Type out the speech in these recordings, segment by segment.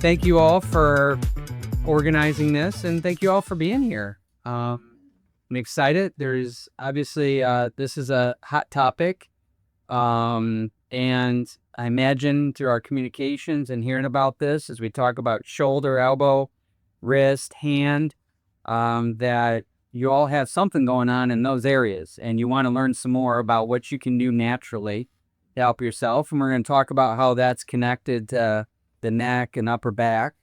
thank you all for organizing this, and thank you all for being here. I'm excited. There's obviously, this is a hot topic. And I imagine through our communications and hearing about this, as we talk about shoulder, elbow, wrist, hand, that you all have something going on in those areas, and you want to learn some more about what you can do naturally to help yourself. And we're going to talk about how that's connected to the neck and upper back.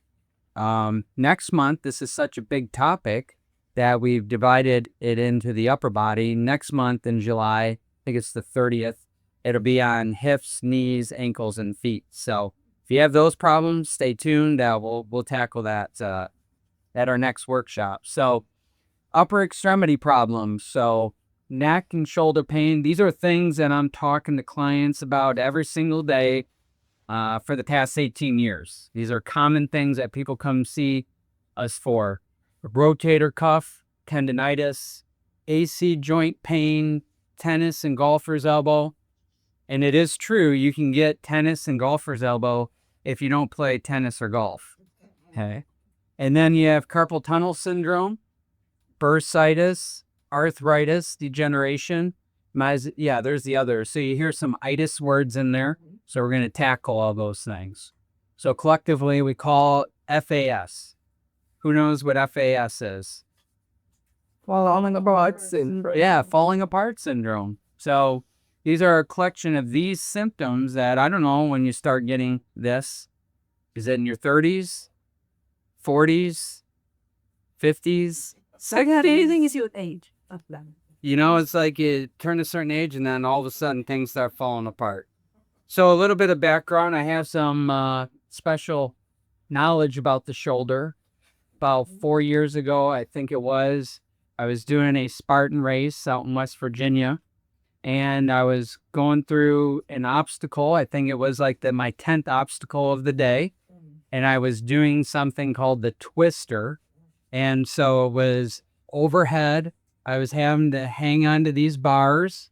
Next month, this is such a big topic that we've divided it into the upper body. Next month in July, I think it's the 30th, it'll be on hips, knees, ankles, and feet. So if you have those problems, stay tuned. We'll tackle that at our next workshop. So upper extremity problems. So neck and shoulder pain. These are things that I'm talking to clients about every single day for the past 18 years. These are common things that people come see us for. Rotator cuff, tendonitis, AC joint pain, tennis and golfer's elbow. And it is true, you can get tennis and golfer's elbow if you don't play tennis or golf. Okay. And then you have carpal tunnel syndrome, bursitis, arthritis, degeneration. Yeah, there's the others. So you hear some itis words in there. So we're going to tackle all those things. So collectively, we call FAS. Who knows what FAS is? Falling apart syndrome. Yeah, falling apart syndrome. So these are a collection of these symptoms that, I don't know, when you start getting this, is it in your 30s, 40s, 50s, 60s? Anything is your age. You know, it's like you turn a certain age and then all of a sudden things start falling apart. So a little bit of background. I have some special knowledge about the shoulder. About 4 years ago, I think it was, I was doing a Spartan race out in West Virginia. And I was going through an obstacle. I think it was like my 10th obstacle of the day. And I was doing something called the twister. And so it was overhead. I was having to hang on to these bars.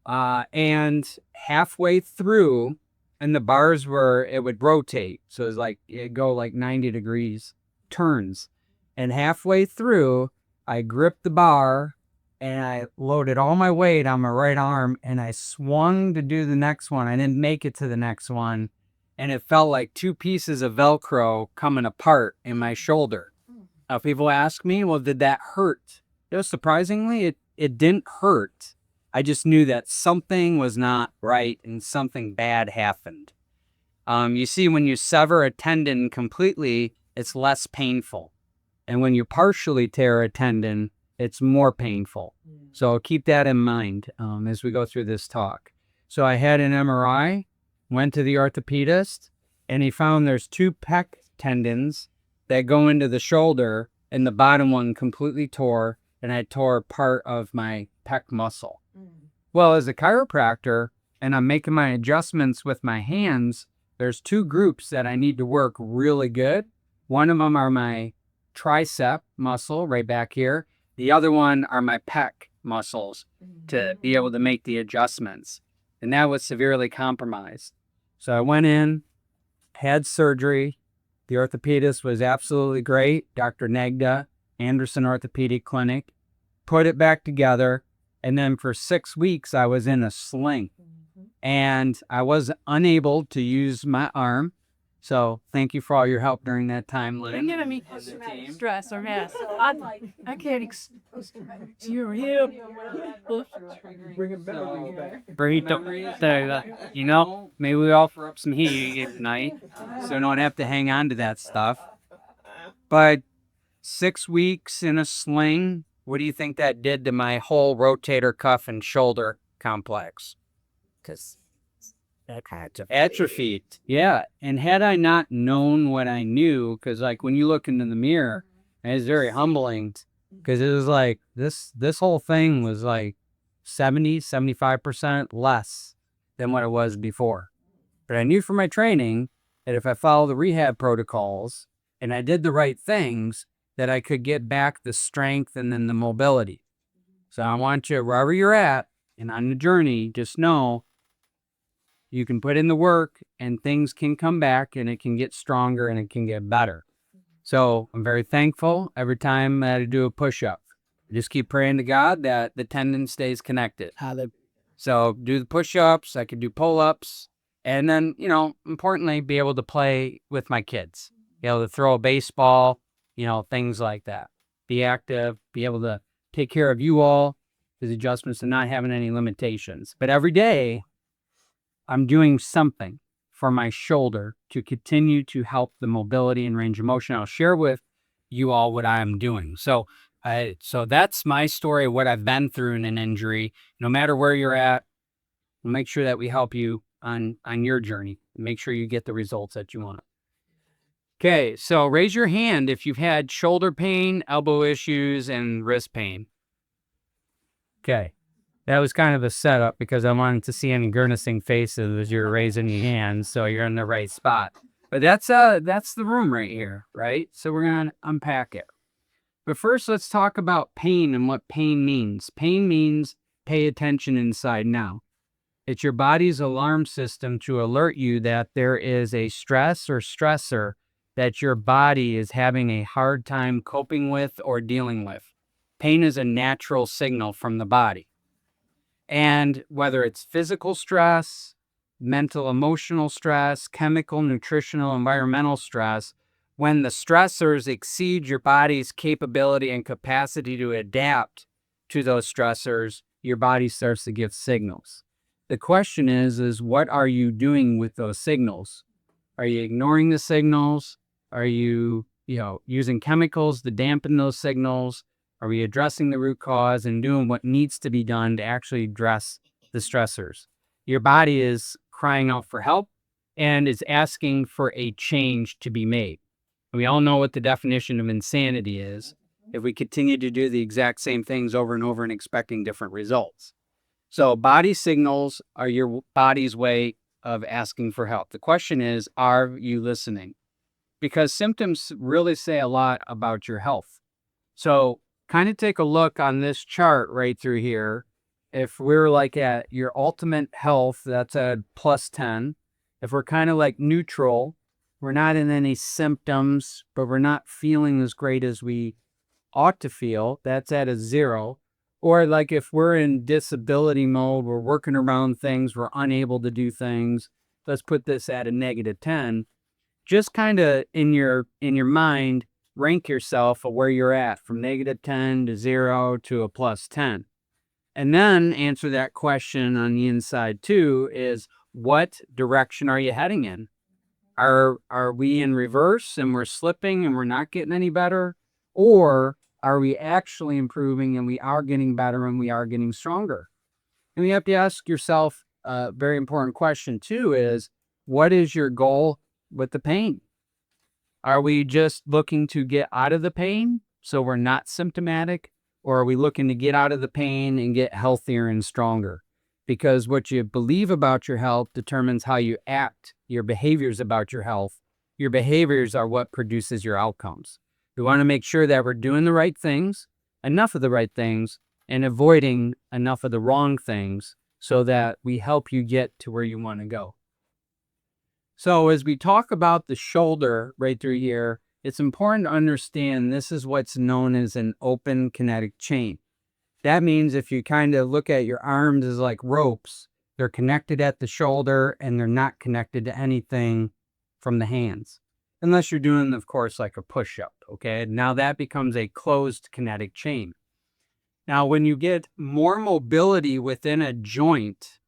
And halfway through, and the bars it would rotate. So it was like, it'd go like 90 degrees, turns. And halfway through, I gripped the bar and I loaded all my weight on my right arm and I swung to do the next one. I didn't make it to the next one. And it felt like two pieces of Velcro coming apart in my shoulder. Now, people ask me, well, did that hurt? Surprisingly, it didn't hurt. I just knew that something was not right and something bad happened. You see, when you sever a tendon completely, it's less painful. And when you partially tear a tendon, it's more painful. So keep that in mind as we go through this talk. So I had an MRI, went to the orthopedist, and he found there's two pec tendons that go into the shoulder, and the bottom one completely tore, and I tore part of my pec muscle. Well, as a chiropractor, and I'm making my adjustments with my hands, there's two groups that I need to work really good. One of them are my tricep muscle right back here. The other one are my pec muscles to be able to make the adjustments. And that was severely compromised. So I went in, had surgery. The orthopedist was absolutely great. Dr. Negda, Anderson Orthopedic Clinic, put it back together. And then for 6 weeks, I was in a sling. And I was unable to use my arm. So thank you for all your help during that time, Lynn. You're giving me stress or mess. I can't your hip. Bring it back. You know, maybe we offer up some heat tonight so I don't have to hang on to that stuff. But 6 weeks in a sling, what do you think that did to my whole rotator cuff and shoulder complex? Because atrophied. Yeah. And had I not known what I knew, because like when you look into the mirror, it's very humbling because it was like this whole thing was like 75% less than what it was before. But I knew from my training that if I followed the rehab protocols and I did the right things, that I could get back the strength and then the mobility. So I want you, wherever you're at and on the journey, just know You can put in the work and things can come back and it can get stronger and it can get better. So I'm very thankful every time I do a push-up. I just keep praying to God that the tendon stays connected. So do the push-ups, I can do pull-ups, and then, importantly, be able to play with my kids, be able to throw a baseball, things like that. Be active, be able to take care of you all, the adjustments and not having any limitations. But every day, I'm doing something for my shoulder to continue to help the mobility and range of motion. I'll share with you all what I'm doing. So that's my story of what I've been through in an injury. No matter where you're at, we'll make sure that we help you on your journey. Make sure you get the results that you want. Okay, so raise your hand if you've had shoulder pain, elbow issues, and wrist pain. Okay. That was kind of a setup because I wanted to see any grimacing faces as you're raising your hands, so you're in the right spot. But that's the room right here, right? So we're going to unpack it. But first, let's talk about pain and what pain means. Pain means pay attention inside now. It's your body's alarm system to alert you that there is a stress or stressor that your body is having a hard time coping with or dealing with. Pain is a natural signal from the body. And whether it's physical stress, mental, emotional stress, chemical, nutritional, environmental stress, when the stressors exceed your body's capability and capacity to adapt to those stressors, your body starts to give signals. The question is what are you doing with those signals? Are you ignoring the signals? Are you, using chemicals to dampen those signals? Are we addressing the root cause and doing what needs to be done to actually address the stressors? Your body is crying out for help and is asking for a change to be made. We all know what the definition of insanity is if we continue to do the exact same things over and over and expecting different results. So body signals are your body's way of asking for help. The question is, are you listening? Because symptoms really say a lot about your health. So kind of take a look on this chart right through here. If we're like at your ultimate health, that's at +10. If we're kind of like neutral, we're not in any symptoms, but we're not feeling as great as we ought to feel, that's at a 0. Or like if we're in disability mode, we're working around things, we're unable to do things, let's put this at a -10. Just kind of in your mind, rank yourself of where you're at from -10 to 0 to a +10. And then answer that question on the inside too is, what direction are you heading in? Are we in reverse and we're slipping and we're not getting any better? Or are we actually improving and we are getting better and we are getting stronger? And you have to ask yourself a very important question too is, what is your goal with the pain? Are we just looking to get out of the pain so we're not symptomatic? Or are we looking to get out of the pain and get healthier and stronger? Because what you believe about your health determines how you act, your behaviors about your health. Your behaviors are what produces your outcomes. We want to make sure that we're doing the right things, enough of the right things, and avoiding enough of the wrong things so that we help you get to where you want to go. So as we talk about the shoulder right through here, it's important to understand this is what's known as an open kinetic chain. That means if you kind of look at your arms as like ropes, they're connected at the shoulder and they're not connected to anything from the hands. Unless you're doing, of course, like a push-up, okay? Now that becomes a closed kinetic chain. Now, when you get more mobility within a joint,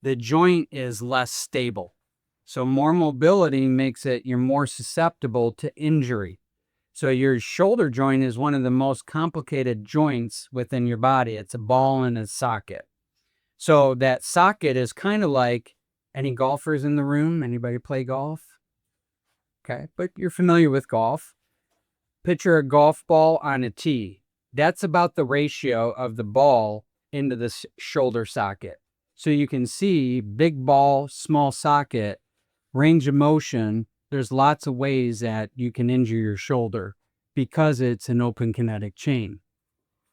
the joint is less stable. So more mobility makes it, you're more susceptible to injury. So your shoulder joint is one of the most complicated joints within your body. It's a ball and a socket. So that socket is kind of like, any golfers in the room? Anybody play golf? Okay, but you're familiar with golf. Picture a golf ball on a tee. That's about the ratio of the ball into the shoulder socket. So you can see big ball, small socket, range of motion. There's lots of ways that you can injure your shoulder because it's an open kinetic chain.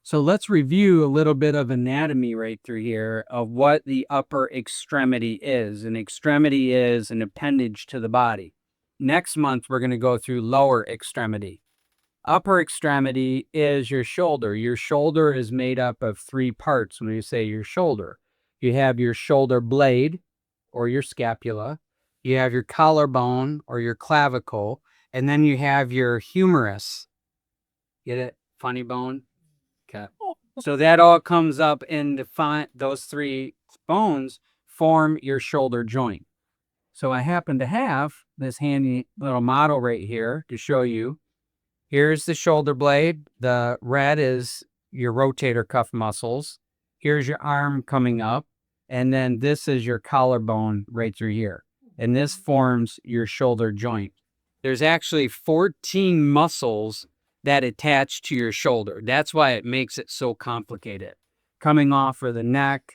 So let's review a little bit of anatomy right through here of what the upper extremity is. An extremity is an appendage to the body. Next month, we're going to go through lower extremity. Upper extremity is your shoulder. Your shoulder is made up of three parts when you say your shoulder. You have your shoulder blade or your scapula. You have your collarbone or your clavicle. And then you have your humerus. Get it? Funny bone? Okay. So that all comes up and define those three bones form your shoulder joint. So I happen to have this handy little model right here to show you. Here's the shoulder blade. The red is your rotator cuff muscles. Here's your arm coming up. And then this is your collarbone right through here. And this forms your shoulder joint. There's actually 14 muscles that attach to your shoulder. That's why it makes it so complicated. Coming off of the neck,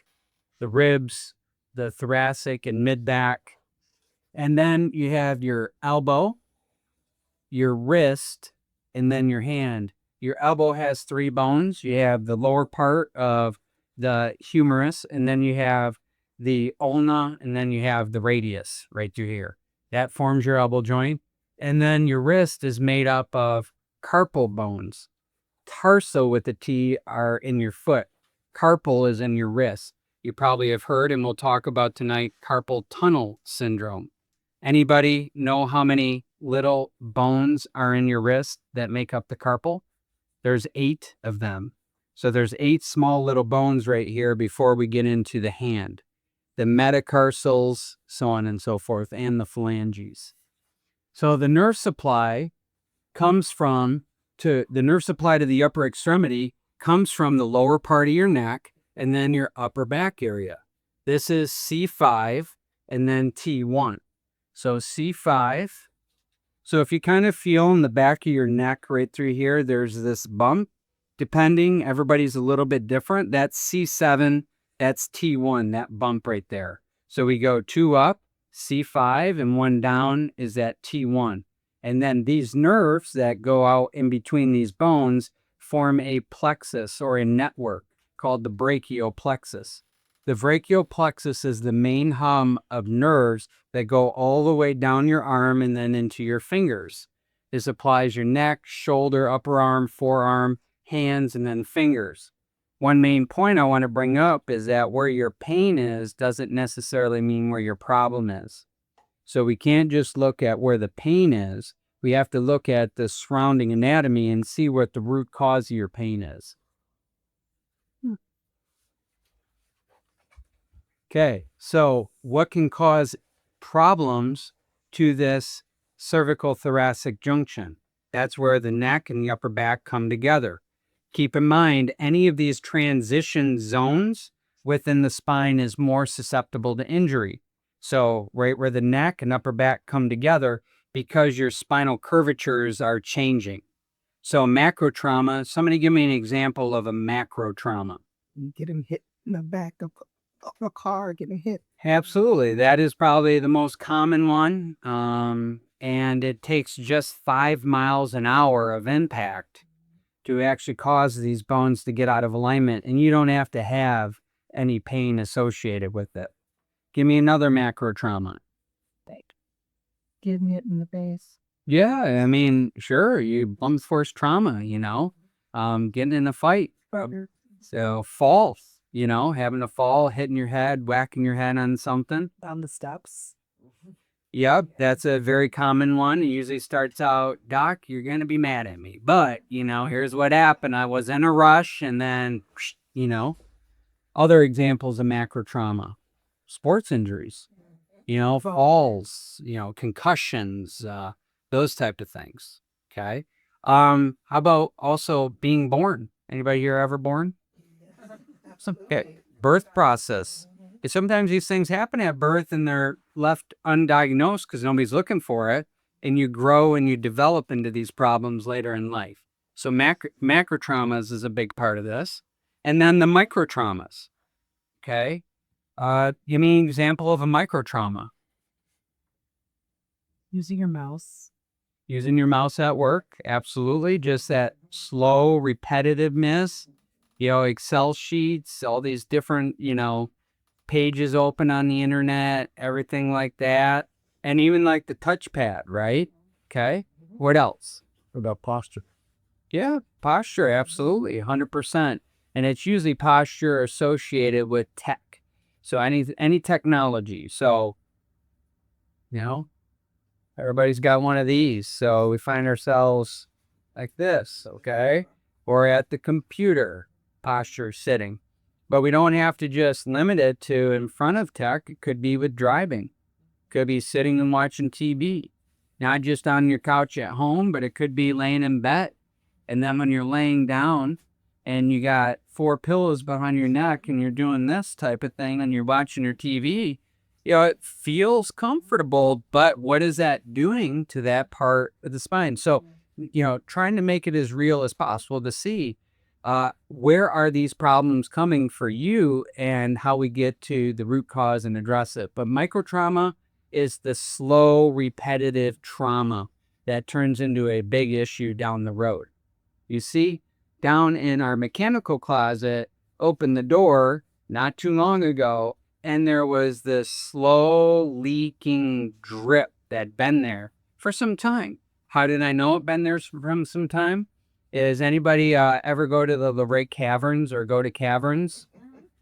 the ribs, the thoracic and mid back. And then you have your elbow, your wrist, and then your hand. Your elbow has three bones. You have the lower part of the humerus, and then you have the ulna, and then you have the radius right through here. That forms your elbow joint. And then your wrist is made up of carpal bones. Tarsal with a T are in your foot. Carpal is in your wrist. You probably have heard, and we'll talk about tonight, carpal tunnel syndrome. Anybody know how many little bones are in your wrist that make up the carpal? There's 8 of them. So there's 8 small little bones right here before we get into the hand. The metatarsals, so on and so forth, and the phalanges. So the nerve supply comes from, the nerve supply to the upper extremity comes from the lower part of your neck and then your upper back area. This is C5 and then T1. So C5. So if you kind of feel in the back of your neck right through here, there's this bump. Depending, everybody's a little bit different. That's C7, that's T1, that bump right there. So we go 2 up, C5, and 1 down is at T1. And then these nerves that go out in between these bones form a plexus or a network called the brachial plexus. The brachial plexus is the main hum of nerves that go all the way down your arm and then into your fingers. This applies your neck, shoulder, upper arm, forearm, hands, and then fingers. One main point I want to bring up is that where your pain is doesn't necessarily mean where your problem is. So we can't just look at where the pain is. We have to look at the surrounding anatomy and see what the root cause of your pain is. Okay, so what can cause problems to this cervical thoracic junction? That's where the neck and the upper back come together. Keep in mind, any of these transition zones within the spine is more susceptible to injury. So right where the neck and upper back come together, because your spinal curvatures are changing. So macro trauma, somebody give me an example of a macro trauma. Getting hit in the back of a car, getting hit. Absolutely. That is probably the most common one. And it takes just 5 miles an hour of impact to actually cause these bones to get out of alignment. And you don't have to have any pain associated with it. Give me another macro trauma. Getting hit in the face. Yeah, I mean, sure, you blunt force trauma, getting in a fight. So falls, having a fall, hitting your head, whacking your head on something. Down the steps. Yep, that's a very common one. It usually starts out, Doc, you're going to be mad at me. But, here's what happened. I was in a rush and then, other examples of macro trauma. Sports injuries, falls, concussions, those type of things. Okay. How about also being born? Anybody here ever born? Okay. Birth process. Sometimes these things happen at birth and they're left undiagnosed because nobody's looking for it. And you grow and you develop into these problems later in life. So macro traumas is a big part of this. And then the micro traumas. Okay. Give me an example of a micro trauma. Using your mouse. Using your mouse at work. Absolutely. Just that slow repetitiveness Excel sheets, all these different, pages open on the internet, everything like that. And even like the touchpad, right? Okay. What else? What about posture? Yeah, posture, absolutely, 100%. And it's usually posture associated with tech. So any technology. So, everybody's got one of these. So we find ourselves like this, okay? Or at the computer, posture sitting. But we don't have to just limit it to in front of tech. It could be with driving. Could be sitting and watching TV. Not just on your couch at home, but it could be laying in bed. And then when you're laying down and you got 4 pillows behind your neck and you're doing this type of thing and you're watching your TV, it feels comfortable, but what is that doing to that part of the spine? So, trying to make it as real as possible to see where are these problems coming for you and how we get to the root cause and address it. But microtrauma is the slow, repetitive trauma that turns into a big issue down the road. You see, down in our mechanical closet, opened the door not too long ago, and there was this slow leaking drip that'd been there for some time. How did I know it been there from some time? Is anybody ever go to the Lake Caverns or go to caverns?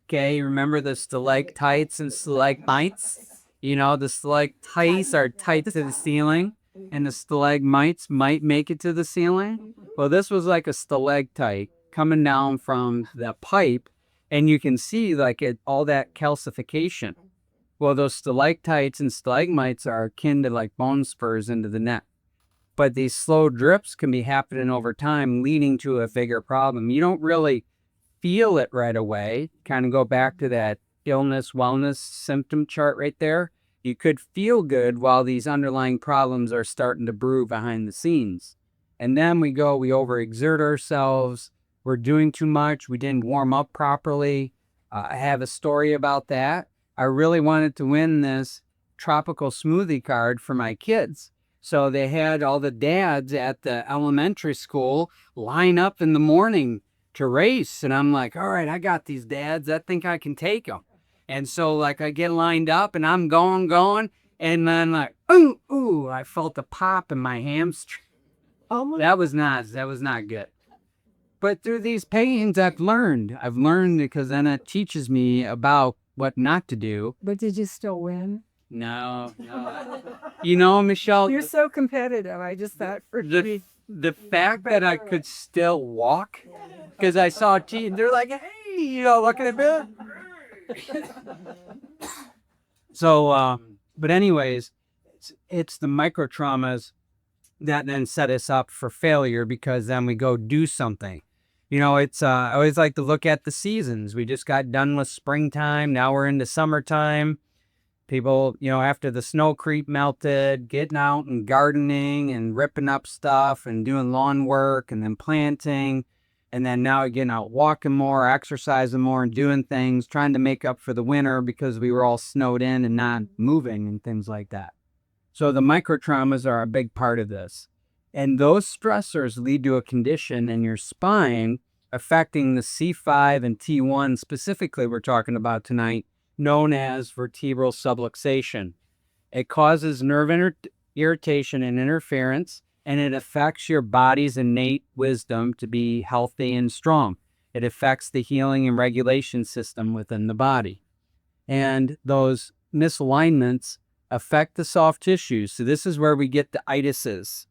Okay, remember the stalactites and stalagmites? The stalactites are tight to the ceiling, and the stalagmites might make it to the ceiling. Well, this was like a stalactite coming down from the pipe, and you can see all that calcification. Well, those stalactites and stalagmites are akin to like bone spurs into the neck. But these slow drips can be happening over time, leading to a bigger problem. You don't really feel it right away. Kind of go back to that illness, wellness symptom chart right there. You could feel good while these underlying problems are starting to brew behind the scenes. And then we overexert ourselves. We're doing too much. We didn't warm up properly. I have a story about that. I really wanted to win this tropical smoothie card for my kids. So they had all the dads at the elementary school line up in the morning to race. And I'm like, all right, I got these dads. I think I can take them. And so I get lined up and I'm going. And then ooh, I felt a pop in my hamstring. That was not good. But through these pains, I've learned because then it teaches me about what not to do. But did you still win? No. Michelle, You're so competitive. I just thought the fact that I could still walk, because I saw a team, they're like, hey, looking at me. So, but anyways, it's the micro traumas that then set us up for failure, because then we go do something. I always like to look at the seasons. We just got done with springtime. Now we're into summertime. People, after the snow creep melted, getting out and gardening and ripping up stuff and doing lawn work and then planting. And then now getting out walking more, exercising more and doing things, trying to make up for the winter because we were all snowed in and not moving and things like that. So the microtraumas are a big part of this. And those stressors lead to a condition in your spine affecting the C5 and T1 specifically we're talking about tonight, known as vertebral subluxation. It causes nerve irritation and interference, and it affects your body's innate wisdom to be healthy and strong. It affects the healing and regulation system within the body. And those misalignments affect the soft tissues. So this is where we get the itises.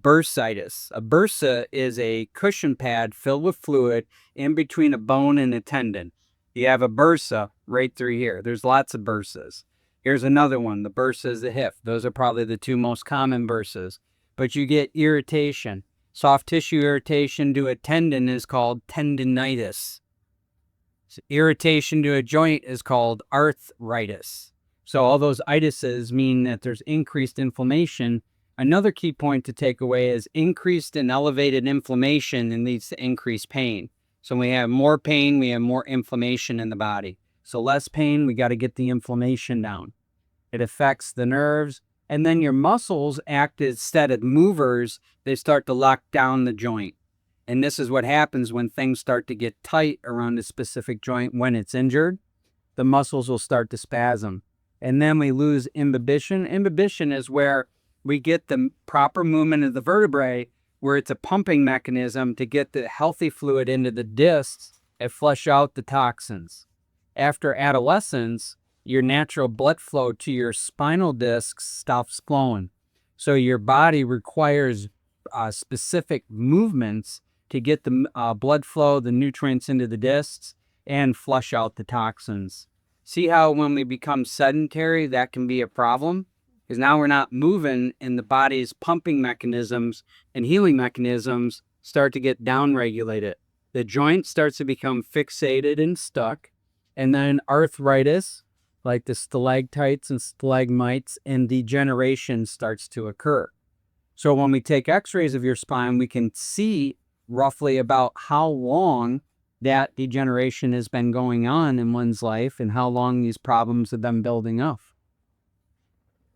Bursitis. A bursa is a cushion pad filled with fluid in between a bone and a tendon. You have a bursa right through here. There's lots of bursas. Here's another one. The bursa is the hip. Those are probably the two most common bursas. But you get irritation. Soft tissue irritation to a tendon is called tendonitis. So irritation to a joint is called arthritis. So all those itises mean that there's increased inflammation. Another key point to take away is increased and elevated inflammation and leads to increased pain. So when we have more pain, we have more inflammation in the body. So less pain, we got to get the inflammation down. It affects the nerves, and then your muscles act instead of movers, they start to lock down the joint. And this is what happens when things start to get tight around a specific joint when it's injured. The muscles will start to spasm. And then we lose imbibition. Imbibition is where we get the proper movement of the vertebrae, where it's a pumping mechanism to get the healthy fluid into the discs and flush out the toxins. After adolescence, your natural blood flow to your spinal discs stops flowing. So your body requires specific movements to get the blood flow, the nutrients into the discs, and flush out the toxins. See how when we become sedentary, that can be a problem? Because now we're not moving and the body's pumping mechanisms and healing mechanisms start to get downregulated. The joint starts to become fixated and stuck. And then arthritis, like the stalactites and stalagmites, and degeneration starts to occur. So when we take x-rays of your spine, we can see roughly about how long that degeneration has been going on in one's life and how long these problems have been building up.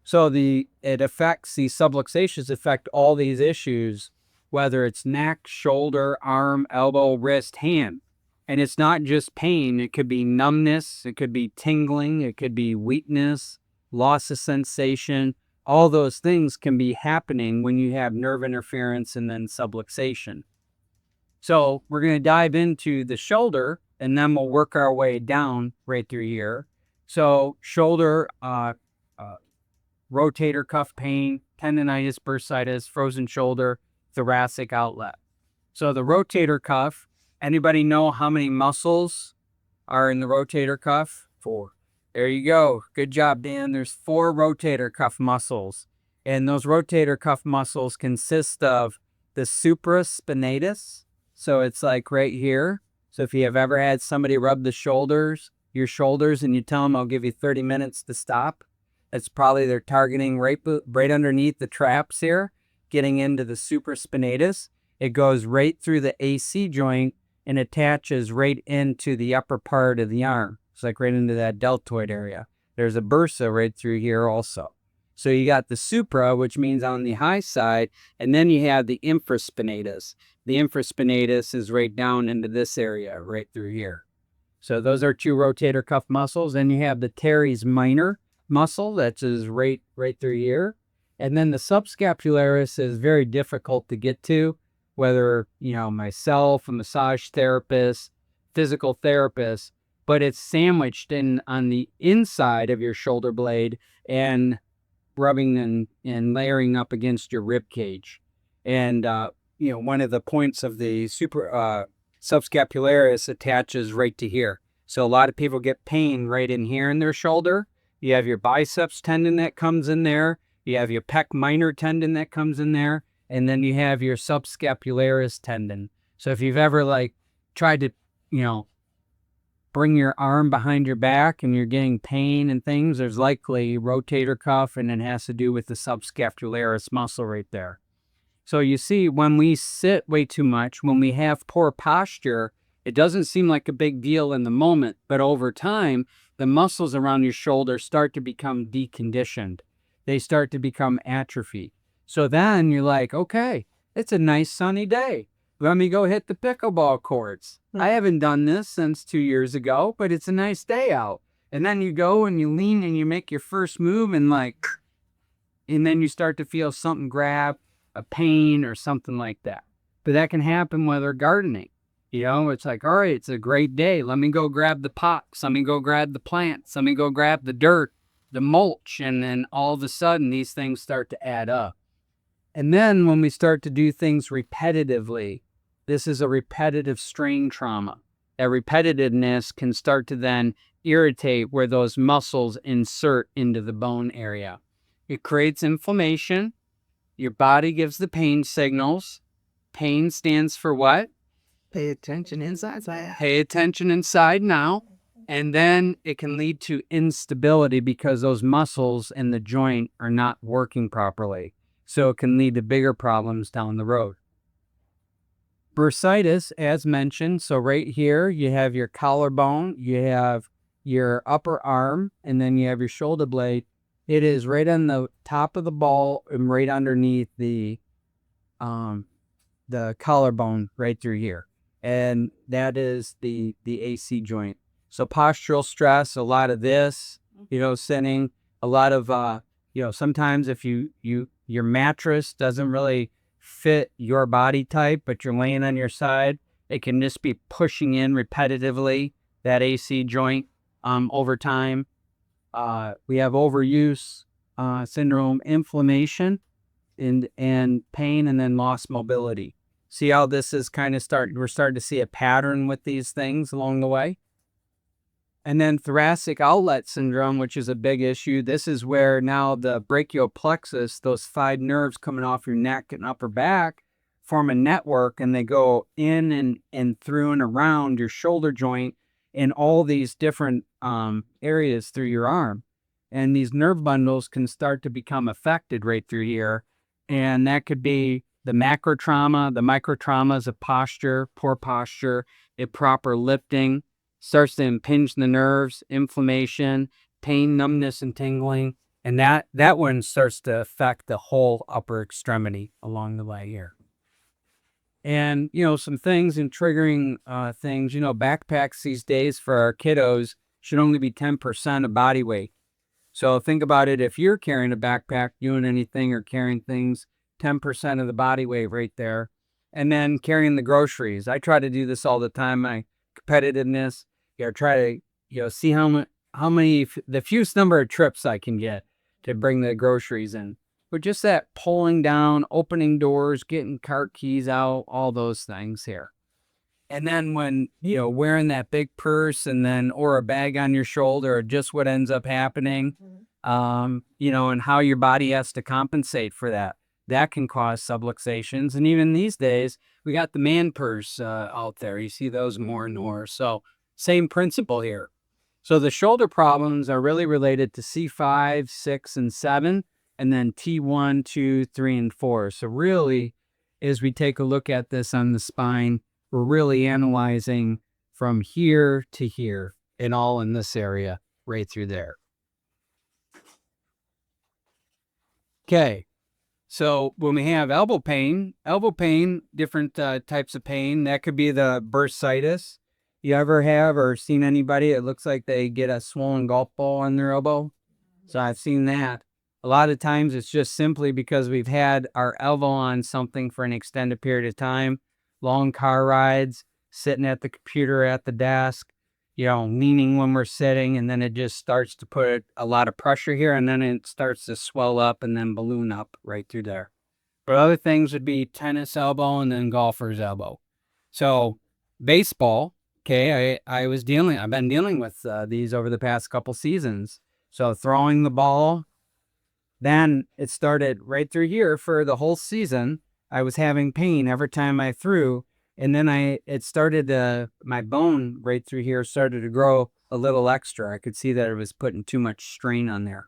So these subluxations affect all these issues, whether it's neck, shoulder, arm, elbow, wrist, hand. And it's not just pain. It could be numbness. It could be tingling. It could be weakness, loss of sensation. All those things can be happening when you have nerve interference and then subluxation. So we're going to dive into the shoulder, and then we'll work our way down right through here. So shoulder, rotator cuff pain, tendonitis, bursitis, frozen shoulder, thoracic outlet. So the rotator cuff, anybody know how many muscles are in the rotator cuff? 4. There you go. Good job, Dan. There's 4 rotator cuff muscles. And those rotator cuff muscles consist of the supraspinatus. So it's like right here. So if you have ever had somebody rub your shoulders, and you tell them, I'll give you 30 minutes to stop, it's probably they're targeting right underneath the traps here, getting into the supraspinatus. It goes right through the AC joint and attaches right into the upper part of the arm. It's like right into that deltoid area. There's a bursa right through here also. So you got the supra, which means on the high side, and then you have the infraspinatus. The infraspinatus is right down into this area, right through here. So those are 2 rotator cuff muscles. And you have the teres minor muscle, that's right through here. And then the subscapularis is very difficult to get to, whether, myself, a massage therapist, physical therapist, but it's sandwiched on the inside of your shoulder blade and rubbing and layering up against your rib cage. And, one of the points of the subscapularis attaches right to here. So a lot of people get pain right in here in their shoulder. You have your biceps tendon that comes in there. You have your pec minor tendon that comes in there. And then you have your subscapularis tendon. So if you've ever tried to, bring your arm behind your back and you're getting pain and things, there's likely rotator cuff, and it has to do with the subscapularis muscle right there. So you see, when we sit way too much, when we have poor posture, it doesn't seem like a big deal in the moment, but over time, the muscles around your shoulder start to become deconditioned. They start to become atrophy. So then you're like, okay, it's a nice sunny day. Let me go hit the pickleball courts. I haven't done this since 2 years ago, but it's a nice day out. And then you go and you lean and you make your first move and then you start to feel something grab, a pain or something like that. But that can happen when they're gardening. It's like, all right, it's a great day. Let me go grab the pots. Let me go grab the plants. Let me go grab the dirt, the mulch. And then all of a sudden, these things start to add up. And then when we start to do things repetitively, this is a repetitive strain trauma. That repetitiveness can start to then irritate where those muscles insert into the bone area. It creates inflammation. Your body gives the pain signals. Pain stands for what? Pay attention inside. Pay attention inside now. And then it can lead to instability because those muscles in the joint are not working properly. So it can lead to bigger problems down the road. Bursitis, as mentioned, so right here you have your collarbone, you have your upper arm, and then you have your shoulder blade. It is right on the top of the ball and right underneath the the collarbone right through here. And that is the AC joint. So postural stress, a lot of this, sitting, a lot of, sometimes if your mattress doesn't really fit your body type, but you're laying on your side, it can just be pushing in repetitively that AC joint over time. We have overuse syndrome, inflammation, and pain, and then lost mobility. See how this is kind of we're starting to see a pattern with these things along the way. And then thoracic outlet syndrome, which is a big issue. This is where now the brachial plexus, those 5 nerves coming off your neck and upper back, form a network, and they go in and through and around your shoulder joint in all these different areas through your arm. And these nerve bundles can start to become affected right through here. And that could be the macro trauma. The micro trauma is a posture, poor posture, improper lifting, starts to impinge the nerves, inflammation, pain, numbness, and tingling. And that one starts to affect the whole upper extremity along the way here. And, some things and triggering things, backpacks these days for our kiddos should only be 10% of body weight. So think about it. If you're carrying a backpack, doing anything or carrying things, 10% of the body weight right there. And then carrying the groceries. I try to do this all the time. My competitiveness, try to, see how many, the fewest number of trips I can get to bring the groceries in. But just that pulling down, opening doors, getting cart keys out, all those things here. And then when, wearing that big purse or a bag on your shoulder, or just what ends up happening, and how your body has to compensate for that. That can cause subluxations. And even these days, we got the man purse out there. You see those more and more. So same principle here. So the shoulder problems are really related to C5, 6, and 7, and then T1, 2, 3, and 4. So really, as we take a look at this on the spine, we're really analyzing from here to here and all in this area right through there. Okay. So when we have elbow pain, different types of pain, that could be the bursitis. You ever have or seen anybody, it looks like they get a swollen golf ball on their elbow? So I've seen that. A lot of times it's just simply because we've had our elbow on something for an extended period of time, long car rides, sitting at the computer at the desk, leaning when we're sitting, and then it just starts to put a lot of pressure here, and then it starts to swell up and then balloon up right through there. But other things would be tennis elbow and then golfer's elbow. So baseball, okay, I've been dealing with these over the past couple seasons. So throwing the ball, then it started right through here for the whole season. I was having pain every time I threw. And then it started my bone right through here started to grow a little extra. I could see that it was putting too much strain on there.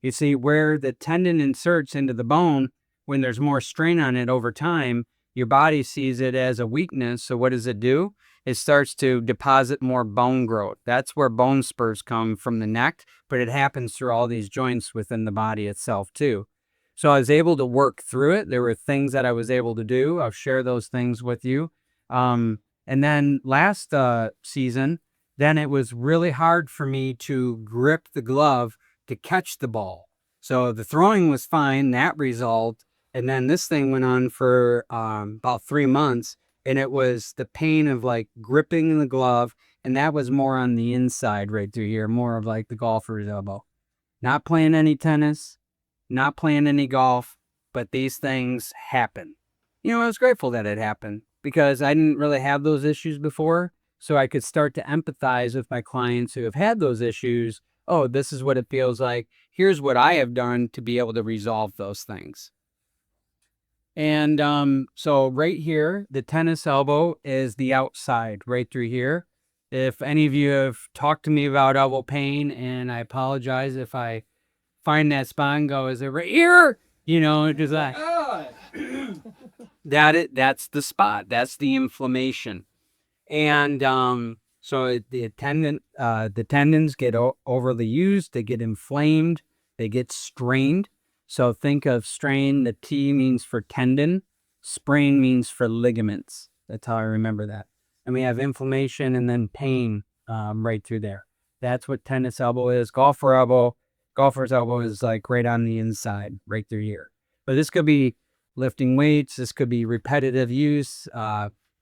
You see, where the tendon inserts into the bone, when there's more strain on it over time, your body sees it as a weakness. So what does it do? It starts to deposit more bone growth. That's where bone spurs come from the neck, but it happens through all these joints within the body itself too. So I was able to work through it. There were things that I was able to do. I'll share those things with you. And then last season, then it was really hard for me to grip the glove to catch the ball. So the throwing was fine, that resolved. And then this thing went on for about 3 months. And it was the pain of like gripping the glove. And that was more on the inside right through here, more of like the golfer's elbow. Not playing any tennis, not playing any golf, but these things happen. I was grateful that it happened because I didn't really have those issues before. So I could start to empathize with my clients who have had those issues. Oh, this is what it feels like. Here's what I have done to be able to resolve those things. And so right here, the tennis elbow is the outside right through here. If any of you have talked to me about elbow pain, and I apologize if I find that spot and go, is it right here? Just like, that's the spot. That's the inflammation. And so the tendons get overly used. They get inflamed. They get strained. So think of strain. The T means for tendon. Sprain means for ligaments. That's how I remember that. And we have inflammation and then pain right through there. That's what tennis elbow is. Golfer's elbow is like right on the inside, right through here. But this could be lifting weights. This could be repetitive use,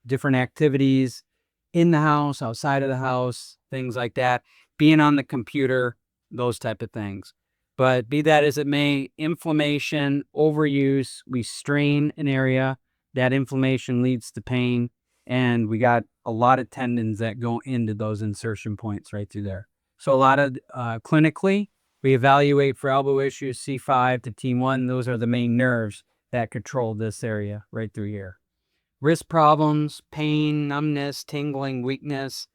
different activities in the house, outside of the house, things like that. Being on the computer, those type of things. But be that as it may, inflammation, overuse, we strain an area, that inflammation leads to pain, and we got a lot of tendons that go into those insertion points right through there. So a lot of clinically, we evaluate for elbow issues, C5 to T1. Those are the main nerves that control this area right through here. Wrist problems, pain, numbness, tingling, weakness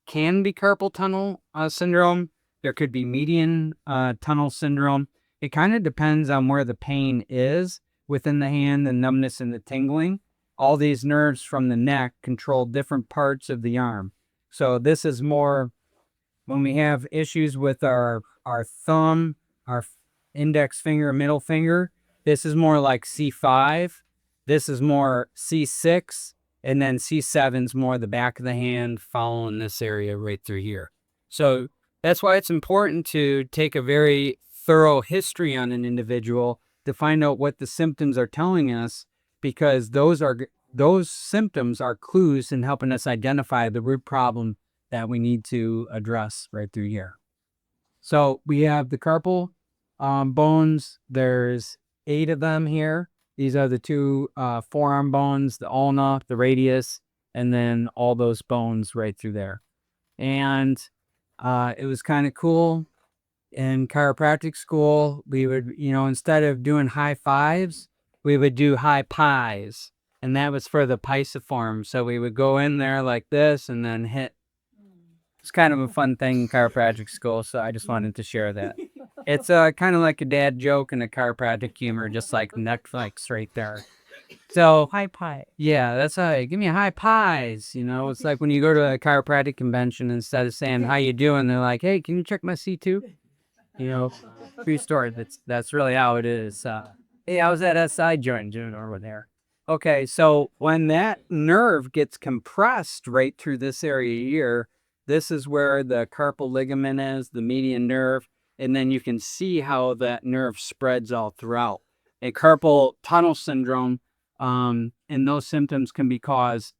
can be carpal tunnel syndrome. There could be median tunnel syndrome. It kind of depends on where the pain is within the hand, the numbness and the tingling. All these nerves from the neck control different parts of the arm. So this is more when we have issues with our thumb, our index finger, middle finger. This is more like C5. This is more C6. And then C7 is more the back of the hand following this area right through here. So that's why it's important to take a very thorough history on an individual to find out what the symptoms are telling us, because those symptoms are clues in helping us identify the root problem that we need to address right through here. So we have the carpal bones. There's 8 of them here. These are the 2 forearm bones, the ulna, the radius, and then all those bones right through there. And it was kind of cool. In chiropractic school, we would, instead of doing high fives, we would do high pies. And that was for the pisiform. So we would go in there like this and then hit. It's kind of a fun thing in chiropractic school, so I just wanted to share that. It's kind of like a dad joke and a chiropractic humor, just like Netflix right there. So High pie. yeah, that's how. Give me high pies. It's like when you go to a chiropractic convention, instead of saying how you doing, they're like, hey, can you check my C2? True story. That's really how it is. Hey, I was at SI joint doing over there. Okay, so when that nerve gets compressed right through this area here, this is where the carpal ligament is, the median nerve, and then you can see how that nerve spreads all throughout. A carpal tunnel syndrome, and those symptoms can be caused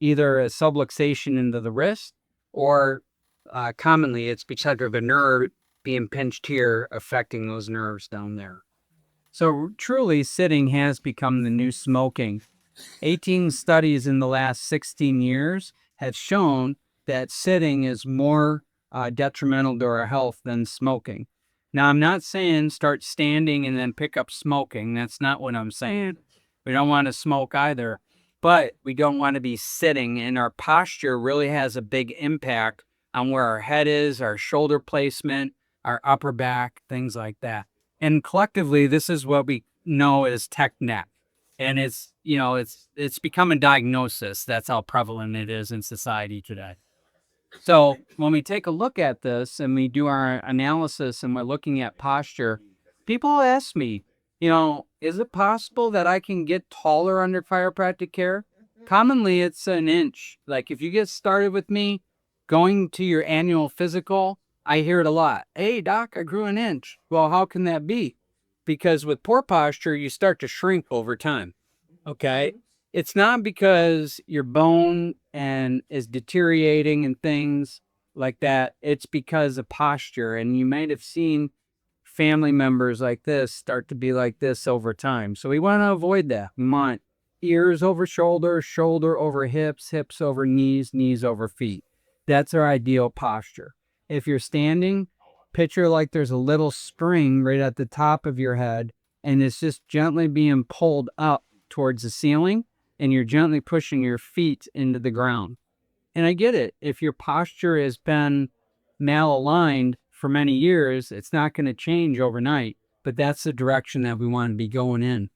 either a subluxation into the wrist, or commonly it's because of a nerve being pinched here, affecting those nerves down there. So truly, sitting has become the new smoking. 18 studies in the last 16 years have shown that sitting is more detrimental to our health than smoking. Now, I'm not saying start standing and then pick up smoking. That's not what I'm saying. We don't want to smoke either, but we don't want to be sitting, and our posture really has a big impact on where our head is, our shoulder placement, our upper back, things like that. And collectively, this is what we know as tech neck. And it's become a diagnosis. That's how prevalent it is in society today. So when we take a look at this and we do our analysis and we're looking at posture, people ask me, is it possible that I can get taller under chiropractic care? Commonly, it's an inch. Like if you get started with me, going to your annual physical, I hear it a lot. Hey, doc, I grew an inch. Well, how can that be? Because with poor posture, you start to shrink over time. Okay? It's not because your bone is deteriorating and things like that. It's because of posture. And you might have seen family members like this start to be like this over time. So we want to avoid that. We want ears over shoulder, shoulder over hips, hips over knees, knees over feet. That's our ideal posture. If you're standing, picture like there's a little spring right at the top of your head, and it's just gently being pulled up towards the ceiling, and you're gently pushing your feet into the ground. And I get it. If your posture has been malaligned for many years, it's not going to change overnight, but that's the direction that we want to be going in.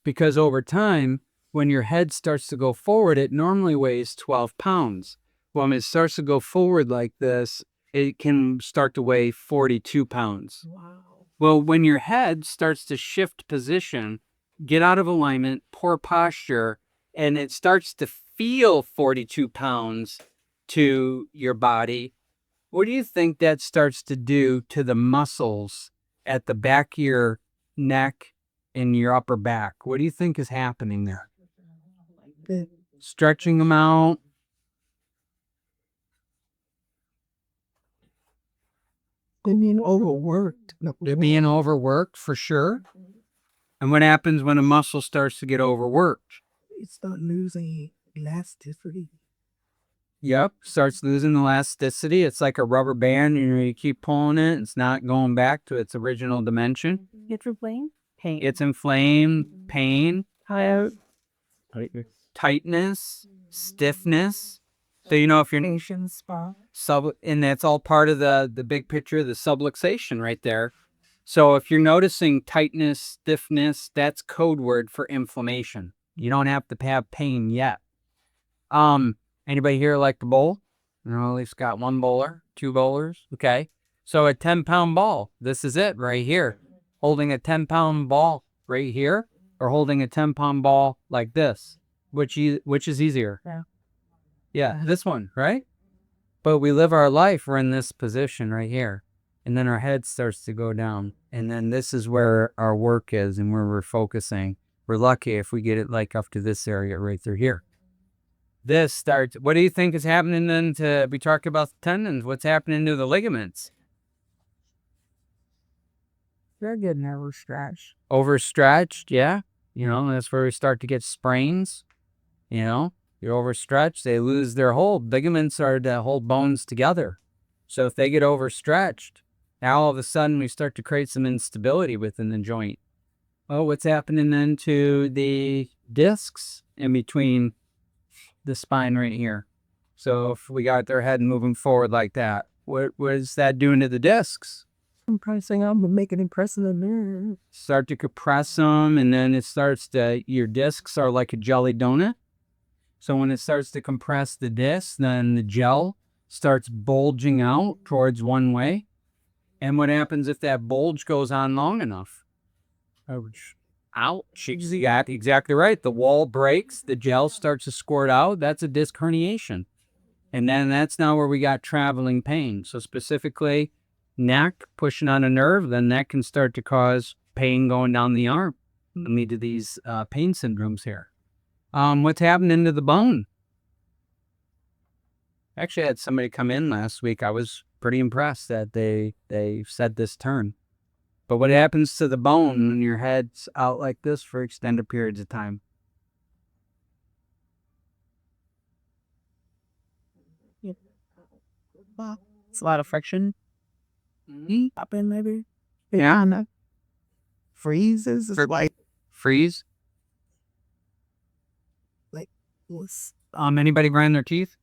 Because over time, when your head starts to go forward, it normally weighs 12 pounds. When it starts to go forward like this, it can start to weigh 42 pounds. Wow. Well, when your head starts to shift position, get out of alignment, poor posture, and it starts to feel 42 pounds to your body, what do you think that starts to do to the muscles at the back of your neck and your upper back? What do you think is happening there? Stretching them out. They're being overworked. They're being overworked for sure. And what happens when a muscle starts to get overworked? They start losing elasticity. Yep, starts losing elasticity. It's like a rubber band. You keep pulling it. It's not going back to its original dimension. It's inflamed. Pain. It's inflamed, pain, Tired. tightness, stiffness. So, if you're and that's all part of the big picture, the subluxation right there. So if you're noticing tightness, stiffness, that's code word for inflammation. You don't have to have pain yet. Anybody here like to bowl? At least got one bowler, two bowlers. Okay. So a 10-pound ball, this is it right here. Holding a 10-pound ball right here, or holding a 10-pound ball like this. Which is easier? Yeah, this one, right? But we live our life, we're in this position right here. And then our head starts to go down. And then this is where our work is and where we're focusing. We're lucky if we get it like up to this area right through here. This starts, what do you think is happening then we talk about the tendons? What's happening to the ligaments? They're getting overstretched. Overstretched, yeah. That's where we start to get sprains. You're overstretched, they lose their hold. Ligaments are to hold bones together. So if they get overstretched, now all of a sudden we start to create some instability within the joint. Oh, what's happening then to the discs in between the spine right here? So if we got their head moving forward like that, what is that doing to the discs? Compressing them and making it press in the nerve. Start to compress them, and then it starts your discs are like a jelly donut. So when it starts to compress the disc, then the gel starts bulging out towards one way. And what happens if that bulge goes on long enough? Ouch. Exactly right. The wall breaks, the gel starts to squirt out. That's a disc herniation. And then that's now where we got traveling pain. So specifically, neck pushing on a nerve, then that can start to cause pain going down the arm. Lead to these pain syndromes here. What's happening to the bone? Actually, I had somebody come in last week. I was pretty impressed that they said this term. But what happens to the bone when your head's out like this for extended periods of time? It's a lot of friction. Popping maybe. Yeah. Freezes. It's like Freeze. what's Anybody grind their teeth?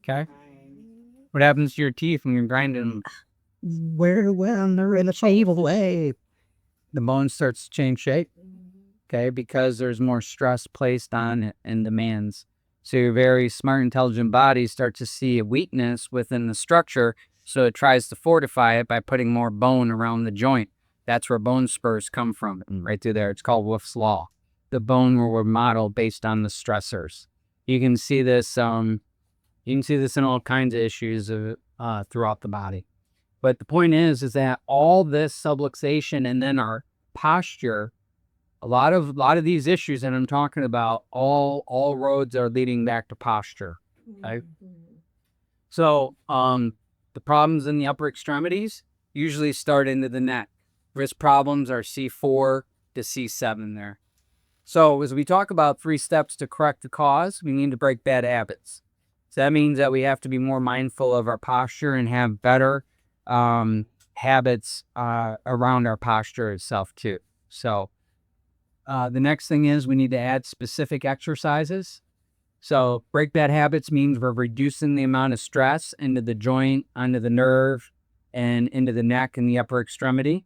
Okay. What happens to your teeth when you're grinding them? where when they're in a table way. The bone starts to change shape. Okay, because there's more stress placed on it and demands. So your very smart, intelligent body starts to see a weakness within the structure, so it tries to fortify it by putting more bone around the joint. That's where bone spurs come from, right through there. It's called Wolff's Law. The bone were modeled based on the stressors. You can see this. You can see this in all kinds of issues throughout the body. But the point is that all this subluxation and then our posture, a lot of these issues that I'm talking about, all roads are leading back to posture. Okay. So the problems in the upper extremities usually start into the neck. Wrist problems are C4 to C7 there. So as we talk about 3 steps to correct the cause, we need to break bad habits. So that means that we have to be more mindful of our posture and have better habits around our posture itself too. So the next thing is we need to add specific exercises. So break bad habits means we're reducing the amount of stress into the joint, onto the nerve, and into the neck and the upper extremity.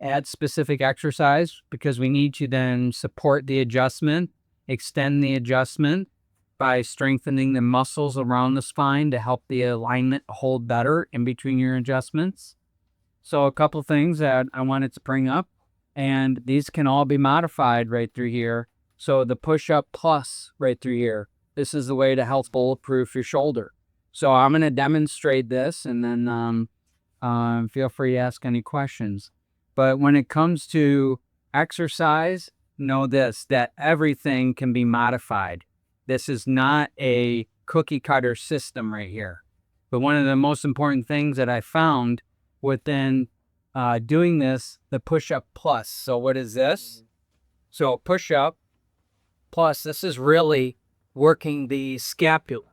Add specific exercise because we need to then support the adjustment, extend the adjustment by strengthening the muscles around the spine to help the alignment hold better in between your adjustments. So a couple things that I wanted to bring up. And these can all be modified right through here. So the push-up plus right through here, this is the way to help bulletproof your shoulder. So I'm going to demonstrate this, and then feel free to ask any questions. But when it comes to exercise, know this, that everything can be modified. This is not a cookie cutter system right here. But one of the most important things that I found within doing this, the push-up plus. So what is this? So push-up plus, this is really working the scapula.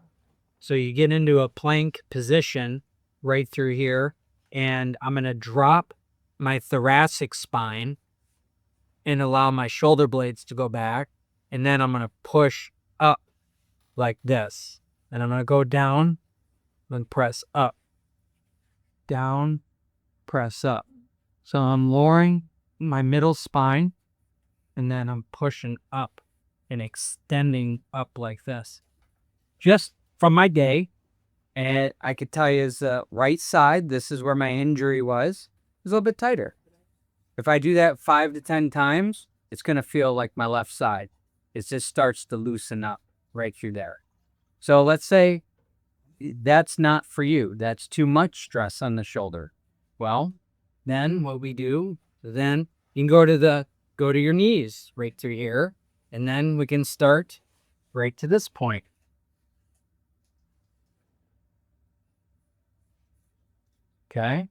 So you get into a plank position right through here, and I'm going to drop my thoracic spine and allow my shoulder blades to go back. And then I'm going to push up like this. And I'm going to go down and press up. Down, press up. So I'm lowering my middle spine, and then I'm pushing up and extending up like this. Just from my day, and I could tell you is the right side, this is where my injury was, is a little bit tighter. If I do that 5 to 10 times, it's going to feel like my left side. It just starts to loosen up right through there. So let's say that's not for you. That's too much stress on the shoulder. Well, then what we do, then you can go to your knees right through here, and then we can start right to this point. Okay.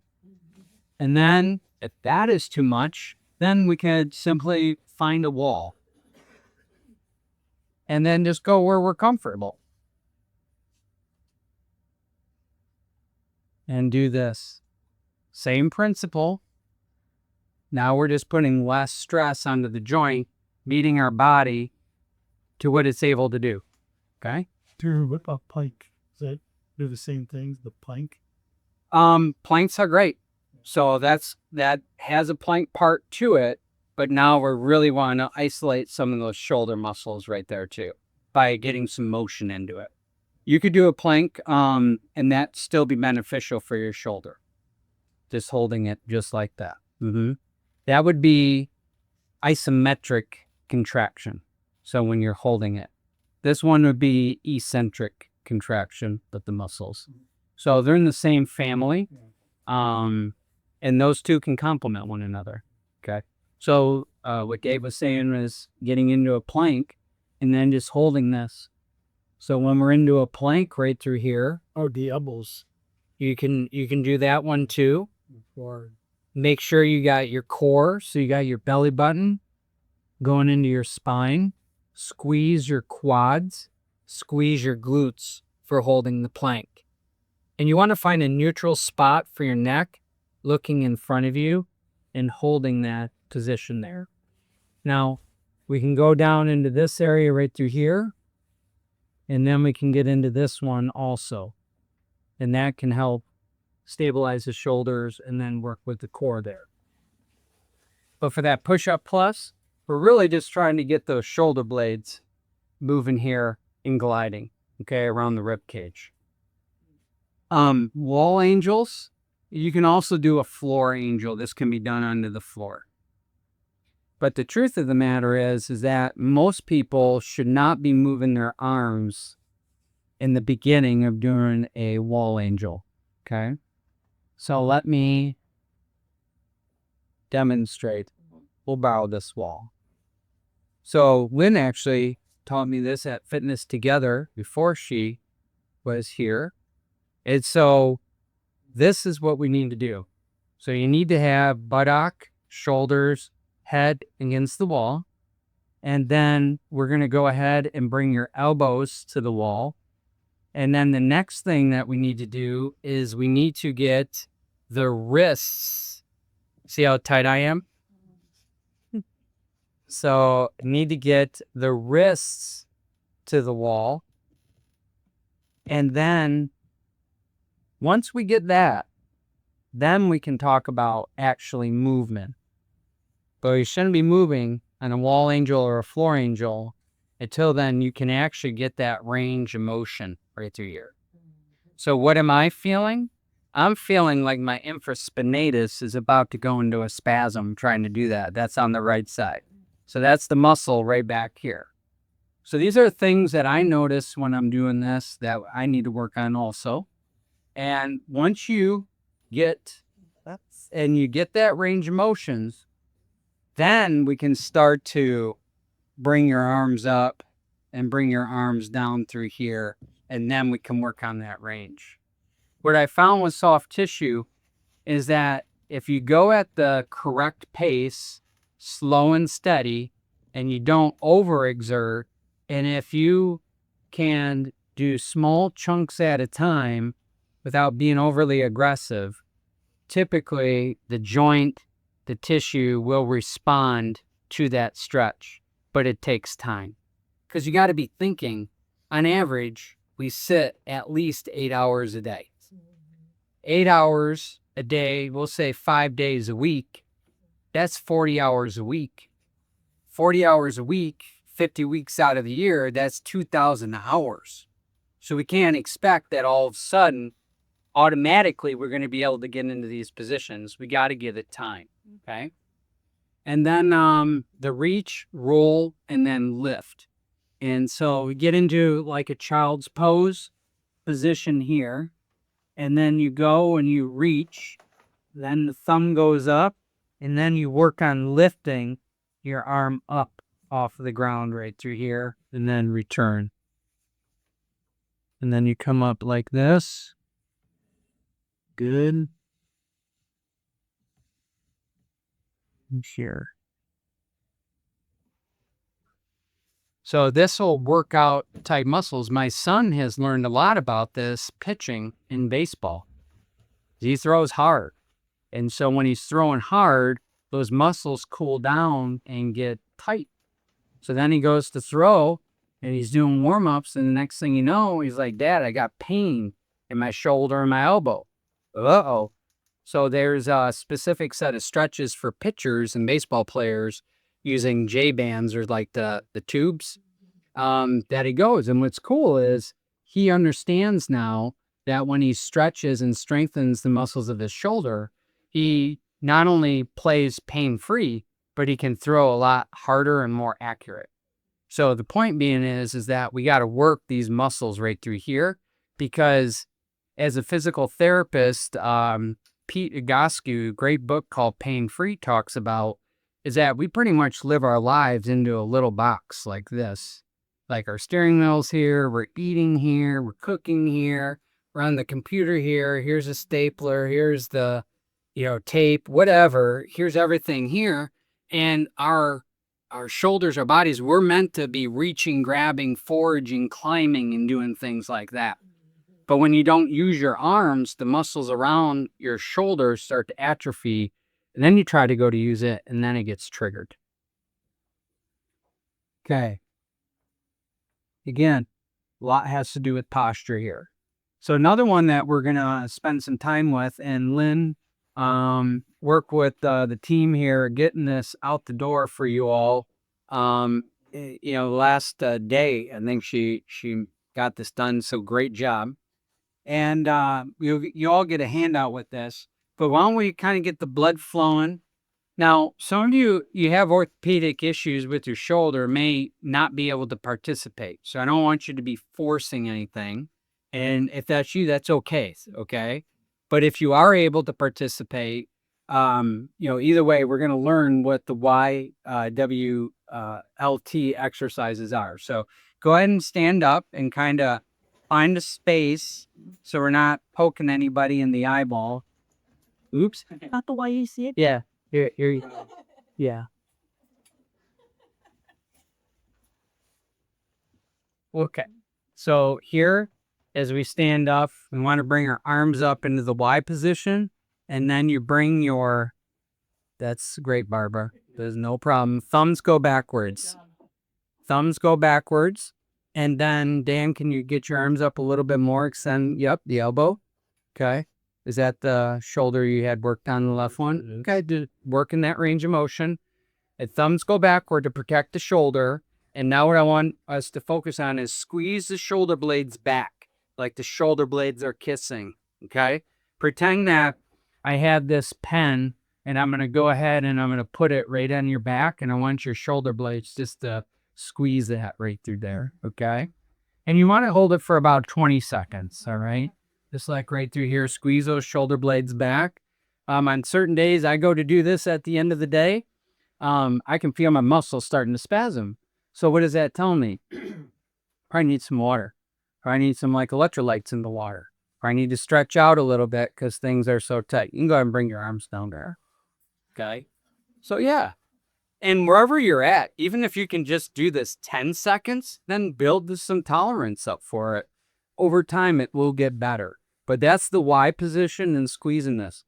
And then if that is too much, then we can simply find a wall and then just go where we're comfortable and do this. Same principle. Now we're just putting less stress onto the joint, meeting our body to what it's able to do. Okay. Dude, what about plank? Does that do the same things, the plank? Planks are great. So that has a plank part to it, but now we're really wanting to isolate some of those shoulder muscles right there too by getting some motion into it. You could do a plank, and that still be beneficial for your shoulder. Just holding it just like that. That would be isometric contraction. So when you're holding it, this one would be eccentric contraction of the muscles. So they're in the same family, and those two can complement one another. Okay. So what Dave was saying is getting into a plank and then just holding this. So when we're into a plank right through here, Oh, the elbows. you can do that one too. Or make sure you got your core, so you got your belly button going into your spine. Squeeze your quads, squeeze your glutes for holding the plank. And you want to find a neutral spot for your neck, looking in front of you and holding that position there. Now, we can go down into this area right through here, and then we can get into this one also. And that can help stabilize the shoulders and then work with the core there. But for that push-up plus, we're really just trying to get those shoulder blades moving here and gliding, okay, around the rib cage. Wall angels, you can also do a floor angel. This can be done onto the floor. But the truth of the matter is that most people should not be moving their arms in the beginning of doing a wall angel, okay? So let me demonstrate. We'll borrow this wall. So Lynn actually taught me this at Fitness Together before she was here. And so this is what we need to do. So you need to have buttock, shoulders, head against the wall. And then we're going to go ahead and bring your elbows to the wall. And then the next thing that we need to do is we need to get the wrists. See how tight I am? So I need to get the wrists to the wall. And then once we get that, then we can talk about actually movement. But you shouldn't be moving on a wall angel or a floor angel until then you can actually get that range of motion right through here. So what am I feeling? I'm feeling like my infraspinatus is about to go into a spasm trying to do that. That's on the right side. So that's the muscle right back here. So these are things that I notice when I'm doing this that I need to work on also. And once you get that range of motions, then we can start to bring your arms up and bring your arms down through here. And then we can work on that range. What I found with soft tissue is that if you go at the correct pace, slow and steady, and you don't overexert, and if you can do small chunks at a time without being overly aggressive, typically the joint, the tissue will respond to that stretch, but it takes time. Because you got to be thinking, on average, we sit at least 8 hours a day. 8 hours a day, we'll say 5 days a week, that's 40 hours a week. 40 hours a week, 50 weeks out of the year, that's 2,000 hours. So we can't expect that all of a sudden, automatically, we're going to be able to get into these positions. We got to give it time, okay? And then the reach, roll, and then lift. And so we get into like a child's pose position here. And then you go and you reach, then the thumb goes up, and then you work on lifting your arm up off of the ground right through here, and then return. And then you come up like this. Good. And here. So this will work out tight muscles. My son has learned a lot about this pitching in baseball. He throws hard. And so when he's throwing hard, those muscles cool down and get tight. So then he goes to throw and he's doing warm-ups. And the next thing you know, he's like, Dad, I got pain in my shoulder and my elbow. Uh-oh. So there's a specific set of stretches for pitchers and baseball players using J-bands or like the tubes that he goes. And what's cool is he understands now that when he stretches and strengthens the muscles of his shoulder, he not only plays pain-free, but he can throw a lot harder and more accurate. So the point being is that we got to work these muscles right through here, because as a physical therapist, Pete Egoscu, great book called Pain Free, talks about is that we pretty much live our lives into a little box like this. Like our steering wheel's here, we're eating here, we're cooking here, we're on the computer here, here's a stapler, here's the, tape, whatever, here's everything here. And our shoulders, our bodies, we're meant to be reaching, grabbing, foraging, climbing, and doing things like that. But when you don't use your arms, the muscles around your shoulders start to atrophy, and then you try to go to use it, and then it gets triggered. Okay. Again, a lot has to do with posture here. So another one that we're going to spend some time with, and Lynn work with the team here, getting this out the door for you all. Last day, I think she got this done, so great job. And you all get a handout with this. But why don't we kind of get the blood flowing? Now, some of you have orthopedic issues with your shoulder, may not be able to participate. So I don't want you to be forcing anything. And if that's you, that's okay. Okay. But if you are able to participate, either way, we're going to learn what the YWLT exercises are. So go ahead and stand up and kind of find a space so we're not poking anybody in the eyeball. Oops. Not the way you see it. Yeah. Here you go. Yeah. Okay. So here, as we stand up, we want to bring our arms up into the Y position. And then you bring that's great, Barbara. There's no problem. Thumbs go backwards. Thumbs go backwards. And then, Dan, can you get your arms up a little bit more? Extend, the elbow. Okay. Is that the shoulder you had worked on, the left one? Okay, work in that range of motion. And thumbs go backward to protect the shoulder. And now what I want us to focus on is squeeze the shoulder blades back, like the shoulder blades are kissing, okay? pretend that I had this pen and I'm going to go ahead and I'm going to put it right on your back. And I want your shoulder blades just to squeeze that right through there. Okay. And you want to hold it for about 20 seconds. All right. Just like right through here, squeeze those shoulder blades back. On certain days, I go to do this at the end of the day. I can feel my muscles starting to spasm. So what does that tell me? Probably need some water. Or I need some like electrolytes in the water. Or I need to stretch out a little bit because things are so tight. You can go ahead and bring your arms down there. Okay. So yeah. And wherever you're at, even if you can just do this 10 seconds, then build some tolerance up for it. Over time, it will get better. But that's the Y position and squeezing this.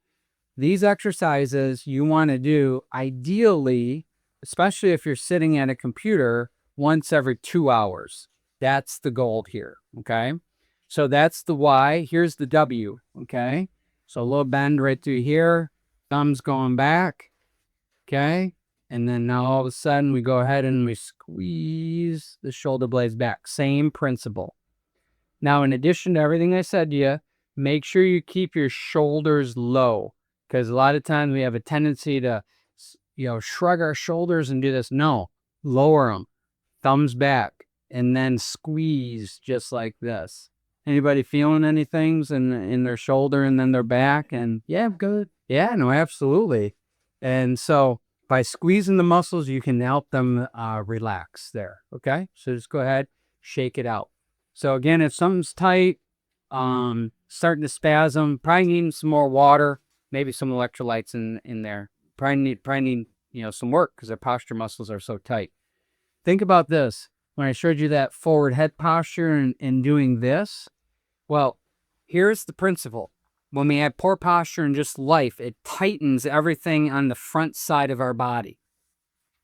These exercises you want to do ideally, especially if you're sitting at a computer, once every 2 hours. That's the goal here, okay? So that's the Y. Here's the W, okay? So a little bend right through here. Thumbs going back, okay? And then now all of a sudden we go ahead and we squeeze the shoulder blades back. Same principle. Now, in addition to everything I said to you, make sure you keep your shoulders low because a lot of times we have a tendency to, shrug our shoulders and do this. No, lower them, thumbs back, and then squeeze just like this. Anybody feeling anything in their shoulder and then their back? And yeah, good. Yeah, no, absolutely. And so by squeezing the muscles, you can help them relax there. Okay, so just go ahead, shake it out. So again, if something's tight, starting to spasm, probably need some more water, maybe some electrolytes in there. Probably need some work because their posture muscles are so tight. Think about this. When I showed you that forward head posture and doing this, well, here's the principle. When we have poor posture in just life, it tightens everything on the front side of our body.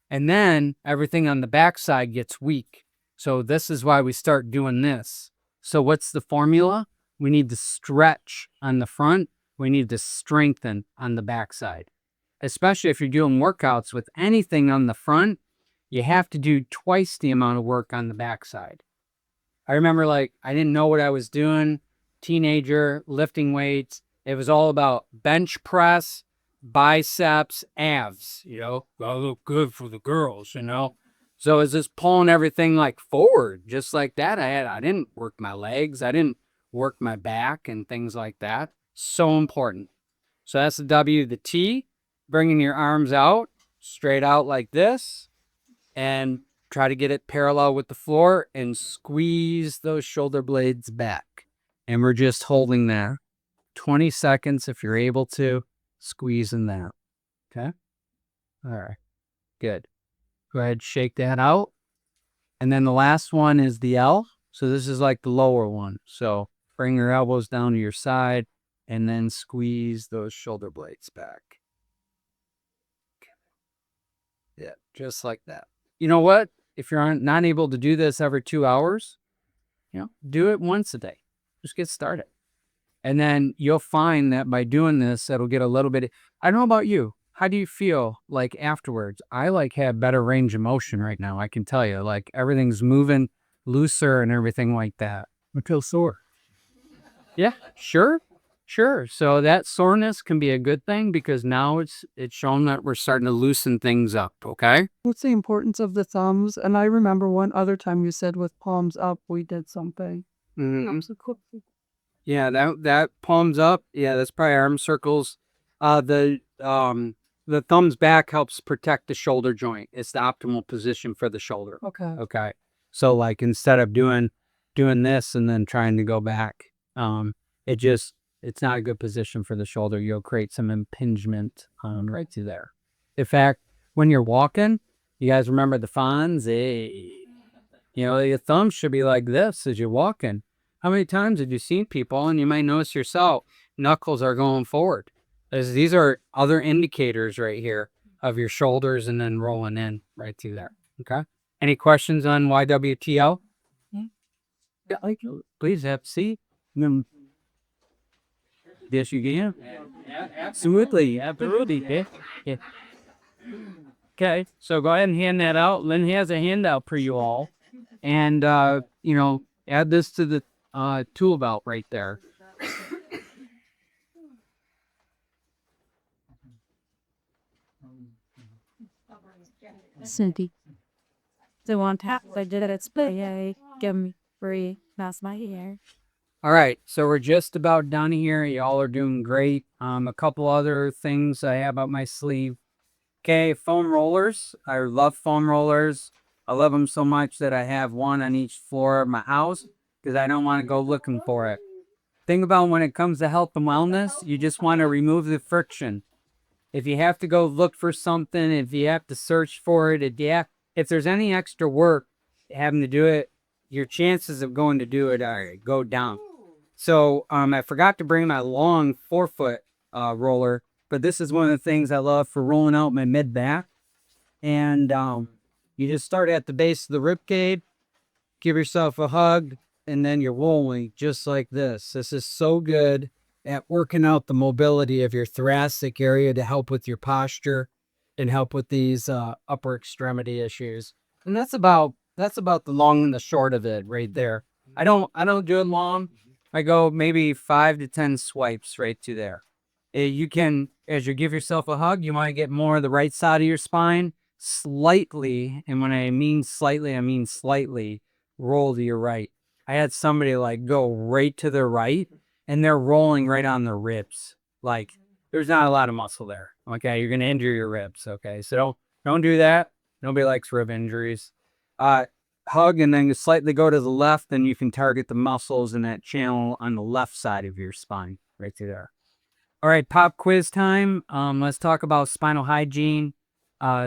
And then everything on the back side gets weak. So this is why we start doing this. So what's the formula? We need to stretch on the front. We need to strengthen on the back side. Especially if you're doing workouts with anything on the front, you have to do twice the amount of work on the back side. I remember I didn't know what I was doing. Teenager, lifting weights. It was all about bench press, biceps, abs, Gotta look good for the girls, So it was just pulling everything forward, just like that. I didn't work my legs. I didn't work my back and things like that. So important. So that's the W. The T, bringing your arms out, straight out like this, and try to get it parallel with the floor and squeeze those shoulder blades back. And we're just holding that 20 seconds if you're able to, squeezing that. Okay? All right. Good. Go ahead, shake that out. And then the last one is the L. So this is like the lower one. So bring your elbows down to your side and then squeeze those shoulder blades back. Yeah, just like that. You know what? If you're not able to do this every 2 hours, do it once a day. Just get started. And then you'll find that by doing this, it'll get a little bit. I don't know about you. How do you feel afterwards? I have better range of motion right now. I can tell you, everything's moving looser and everything like that. I feel sore. Yeah, sure. So that soreness can be a good thing because now it's shown that we're starting to loosen things up. Okay. What's the importance of the thumbs? And I remember one other time you said with palms up, we did something. Mm-hmm. Yeah, that palms up. Yeah, that's probably arm circles. The thumbs back helps protect the shoulder joint. It's the optimal position for the shoulder. Okay. So instead of doing this and then trying to go back, it's not a good position for the shoulder. You'll create some impingement right through there. In fact, when you're walking, you guys remember the Fonz? Your thumb should be like this as you're walking. How many times have you seen people, and you might notice yourself, knuckles are going forward? These are other indicators right here of your shoulders and then rolling in right through there. Okay. Any questions on YWTL? Yeah, please have a seat. Yes, you can. Absolutely. Yeah. Okay, so go ahead and hand that out. Lynn has a handout for you all. And, add this to the tool belt right there. Cindy. The one tap I did it, it's give me free. That's my hair. All right, so we're just about done here. Y'all are doing great. A couple other things I have up my sleeve. Okay, foam rollers. I love foam rollers. I love them so much that I have one on each floor of my house because I don't want to go looking for it. Thing about when it comes to health and wellness, you just want to remove the friction. If you have to go look for something, if you have to search for it, if there's any extra work having to do it, your chances of going to do it go down. So I forgot to bring my long 4-foot roller, but this is one of the things I love for rolling out my mid back. And you just start at the base of the rib cage, give yourself a hug, and then you're rolling just like this. This is so good at working out the mobility of your thoracic area to help with your posture and help with these upper extremity issues. And that's about the long and the short of it right there. I don't do it long. I go maybe 5 to 10 swipes right to there. You can, as you give yourself a hug, you might get more of the right side of your spine slightly. And when I mean slightly, I mean slightly roll to your right. I had somebody like go right to their right and they're rolling right on their ribs. Like there's not a lot of muscle there. Okay. You're going to injure your ribs. Okay. So don't do that. Nobody likes rib injuries. Hug and then slightly go to the left, and you can target the muscles in that channel on the left side of your spine, right through there. All right, pop quiz time. Let's talk about spinal hygiene.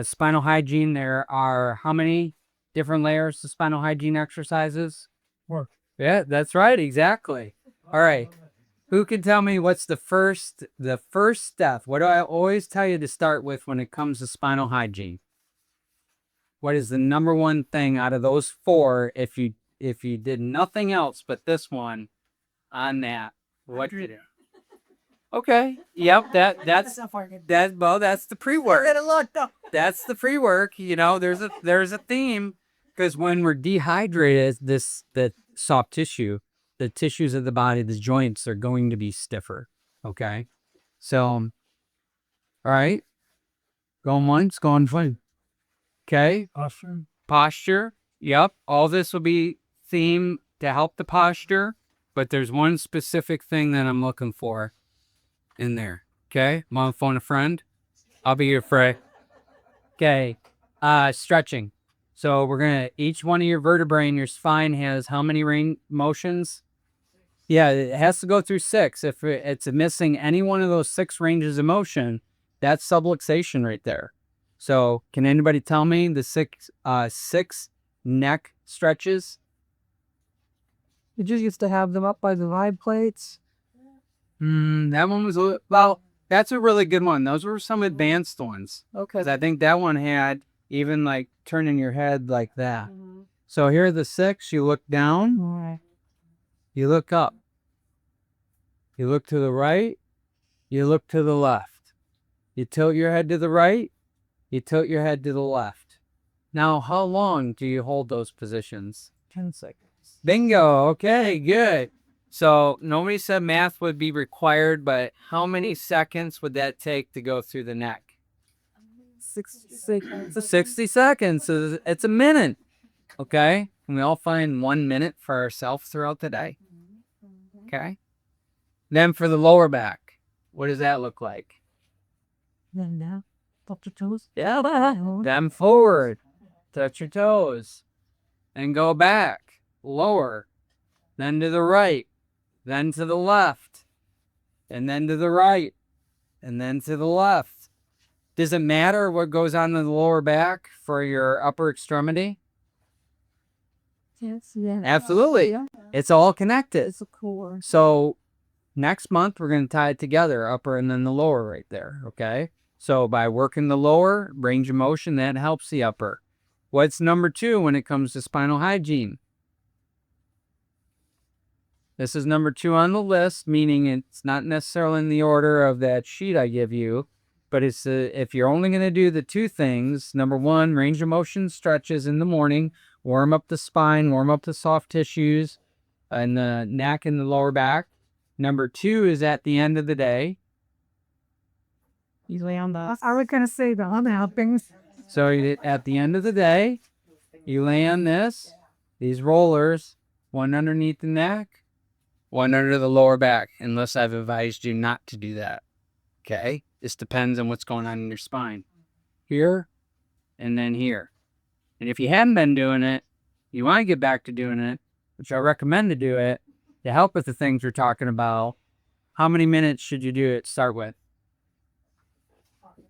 Spinal hygiene, there are how many different layers of spinal hygiene exercises? 4. Yeah, that's right, exactly. All right. Who can tell me what's the first step? What do I always tell you to start with when it comes to spinal hygiene? What is the number one thing out of those 4? If you did nothing else but this one on that, what do you do? Okay. Yep. That's the pre-work. That's the pre-work. You know, there's a theme because when we're dehydrated, the soft tissue, the tissues of the body, the joints are going to be stiffer. Okay. So, all right. Going once, going twice. Okay. Posture. Yep. All this will be theme to help the posture, but there's one specific thing that I'm looking for in there. Okay. I'm on the phone a friend. I'll be your friend. Okay. Stretching. So we're going to, each one of your vertebrae in your spine has how many range motions? Yeah, it has to go through 6. If it's missing any one of those 6 ranges of motion, that's subluxation right there. So can anybody tell me the 6 neck stretches? You just used to have them up by the vibe plates. That one was well, that's a really good one. Those were some advanced ones. Okay. 'Cause I think that one had even like turning your head like that. So here are the 6. You look down, All right. you look up, you look to the right, you look to the left. You tilt your head to the right, you tilt your head to the left. Now, how long do you hold those positions? 10 seconds. Bingo. Okay, good. So nobody said math would be required, but how many seconds would that take to go through the neck? 60 seconds. It's 60 seconds. So it's a minute. Okay. And we all find 1 minute for ourselves throughout the day. Okay. Then for the lower back, what does that look like? Then now, touch your toes. Yeah. Then forward, touch your toes, and go back, lower, then to the right, then to the left, and then to the right, and then to the left. Does it matter what goes on in the lower back for your upper extremity? Yes, yeah. Absolutely. Yeah. It's all connected. It's a core. So next month, we're going to tie it together, upper and then the lower right there, okay? So by working the lower, range of motion, that helps the upper. What's number 2 when it comes to spinal hygiene? This is number 2 on the list, meaning it's not necessarily in the order of that sheet I give you, but it's if you're only going to do the 2 things, number 1, range of motion stretches in the morning, warm up the spine, warm up the soft tissues and the neck and the lower back. Number 2 is at the end of the day. Usually on the. I was gonna say the other things. So at the end of the day, you lay on these rollers, one underneath the neck, one under the lower back, unless I've advised you not to do that. Okay? This depends on what's going on in your spine. Here, and then here. And if you haven't been doing it, you want to get back to doing it, which I recommend to do it, to help with the things we're talking about. How many minutes should you do it start with?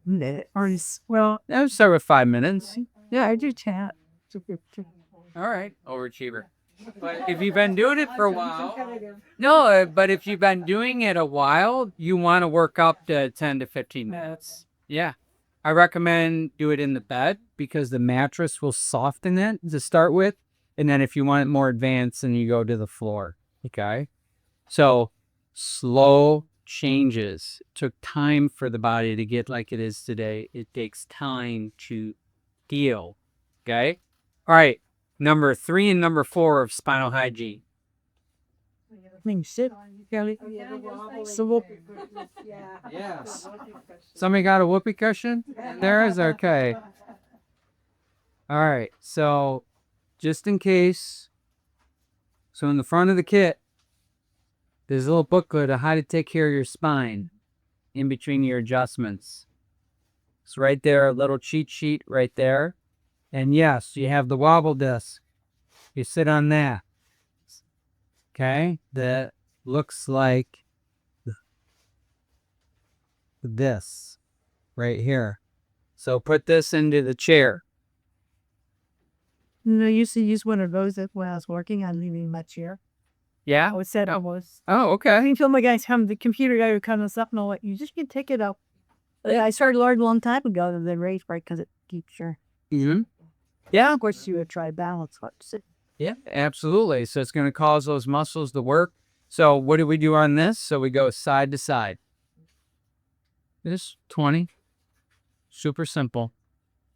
Well, I would start with 5 minutes. yeah, I do chat. All right, overachiever. But if you've been doing it for a while, no, but if you've been doing it a while, you want to work up to 10 to 15 minutes. Yeah. I recommend do it in the bed because the mattress will soften it to start with. And then if you want it more advanced, then you go to the floor. Okay. So slow changes. It took time for the body to get like it is today. It takes time to heal. Okay. All right. Number 3 and number 4 of spinal hygiene. Sit, Kelly. Yes. Somebody got a whoopee cushion? There is okay. All right. So just in case. So in the front of the kit, there's a little booklet of how to take care of your spine in between your adjustments. It's right there, a little cheat sheet right there. And yes, you have the wobble disc. You sit on that. Okay? That looks like this right here. So put this into the chair. I used to use one of those when I was working on leaving my chair. Yeah? I was said I was. Oh, okay. Until my guys come, the computer guy would come and stuff, and I'm like, you just can take it out. I started learning a long time ago the raise right because it keeps your. Mm-hmm. Yeah. Of course, you would try balance. Yeah, absolutely. So it's going to cause those muscles to work. So what do we do on this? So we go side to side. This 20. Super simple.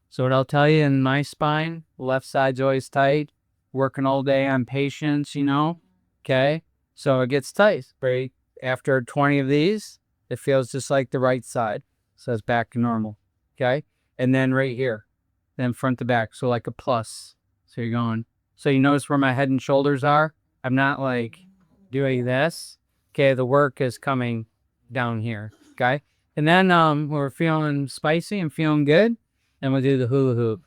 So what I'll tell you in my spine, left side's always tight. Working all day on patients, you know. Okay. So it gets tight. Right after 20 of these, it feels just like the right side. So it's back to normal. Okay. And then right here, then front to back. So like a plus. So you're going. So you notice where my head and shoulders are? I'm not like doing this. Okay, the work is coming down here. Okay. And then we're feeling spicy and feeling good. And we'll do the hula hoop.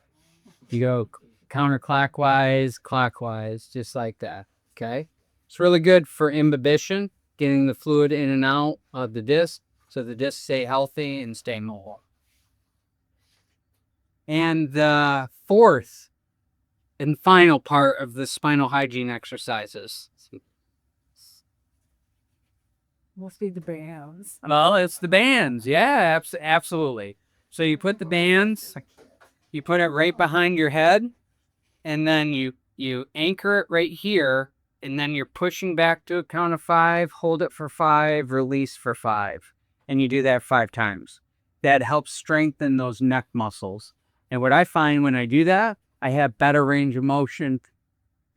You go counterclockwise, clockwise, just like that. Okay. It's really good for imbibition, getting the fluid in and out of the disc so the discs stay healthy and stay mobile. And the fourth and final part of the spinal hygiene exercises. Must be the bands. Well, it's the bands. Yeah, absolutely. So you put the bands, you put it right behind your head, and then you anchor it right here, and then you're pushing back to a count of 5, hold it for 5, release for 5. And you do that 5 times. That helps strengthen those neck muscles. And what I find when I do that, I have better range of motion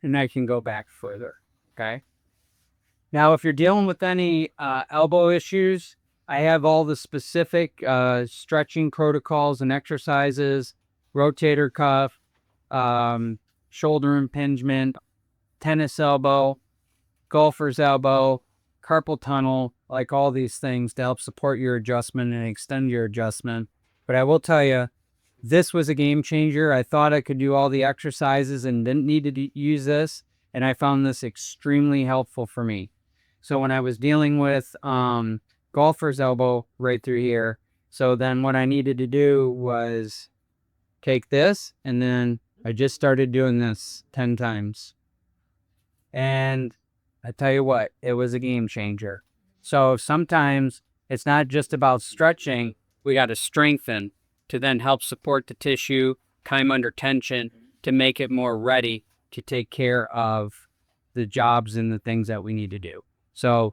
and I can go back further. Okay. Now, if you're dealing with any elbow issues, I have all the specific stretching protocols and exercises, rotator cuff, shoulder impingement, tennis elbow, golfer's elbow, carpal tunnel, like all these things to help support your adjustment and extend your adjustment. But I will tell you, this was a game changer. I thought I could do all the exercises and didn't need to use this. And I found this extremely helpful for me. So when I was dealing with golfer's elbow right through here, so then what I needed to do was take this, and then I just started doing this 10 times. And I tell you what, it was a game changer. So sometimes it's not just about stretching. We got to strengthen to then help support the tissue, come under tension to make it more ready to take care of the jobs and the things that we need to do. So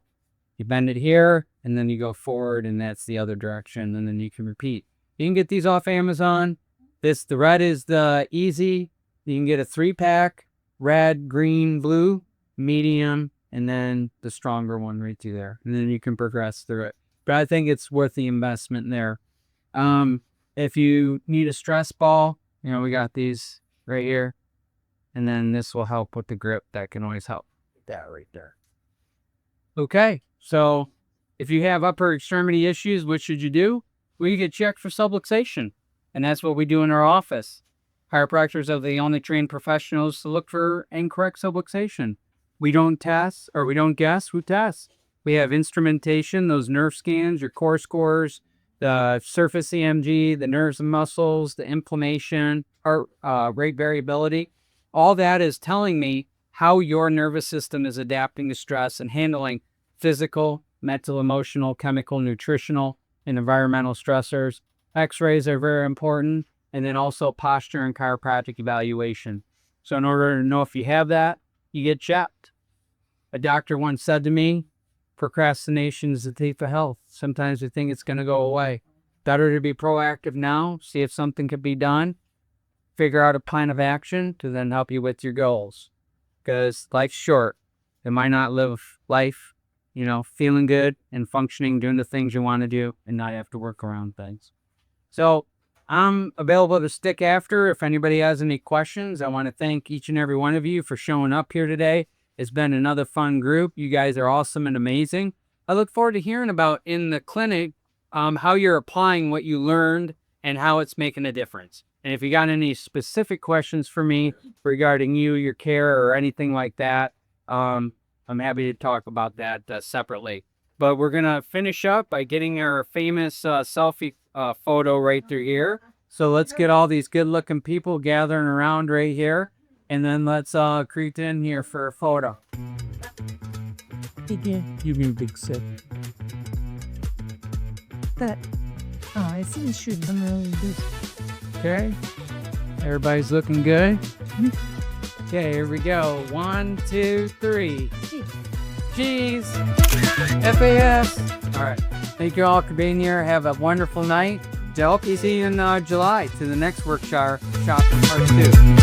you bend it here, and then you go forward, and that's the other direction, and then you can repeat. You can get these off Amazon. The red is the easy. You can get a 3-pack, red, green, blue, medium, and then the stronger one right through there. And then you can progress through it. But I think it's worth the investment there. If you need a stress ball, You know, we got these right here. And then this will help with the grip. That can always help. That right there. Okay, so if you have upper extremity issues, what should you do? We get checked for subluxation. And that's what we do in our office. Chiropractors are the only trained professionals to look for incorrect subluxation. We don't test, or we don't guess, we test. We have instrumentation, those nerve scans, your core scores, the surface EMG, the nerves and muscles, the inflammation, heart rate variability. All that is telling me how your nervous system is adapting to stress and handling physical, mental, emotional, chemical, nutritional, and environmental stressors. X-rays are very important, and then also posture and chiropractic evaluation. So in order to know if you have that, you get checked. A doctor once said to me, procrastination is the thief of health. Sometimes we think it's going to go away. Better to be proactive now, see if something can be done, figure out a plan of action to then help you with your goals. Because life's short. You might not live life, you know, feeling good and functioning, doing the things you want to do, and not have to work around things. So I'm available to stick after if anybody has any questions. I want to thank each and every one of you for showing up here today. It's been another fun group. You guys are awesome and amazing. I look forward to hearing about in the clinic how you're applying what you learned and how it's making a difference. And if you got any specific questions for me regarding you, your care, or anything like that, I'm happy to talk about that separately. But we're going to finish up by getting our famous selfie photo right through here. So let's get all these good-looking people gathering around right here. And then let's creep in here for a photo. Give me a big sip. I see the shoot. I'm really good. Okay. Everybody's looking good. Okay, here we go. 1, 2, 3. Cheese. FAS. All right. Thank you all for being here. Have a wonderful night. I hope you see you in July to the next workshop, part 2.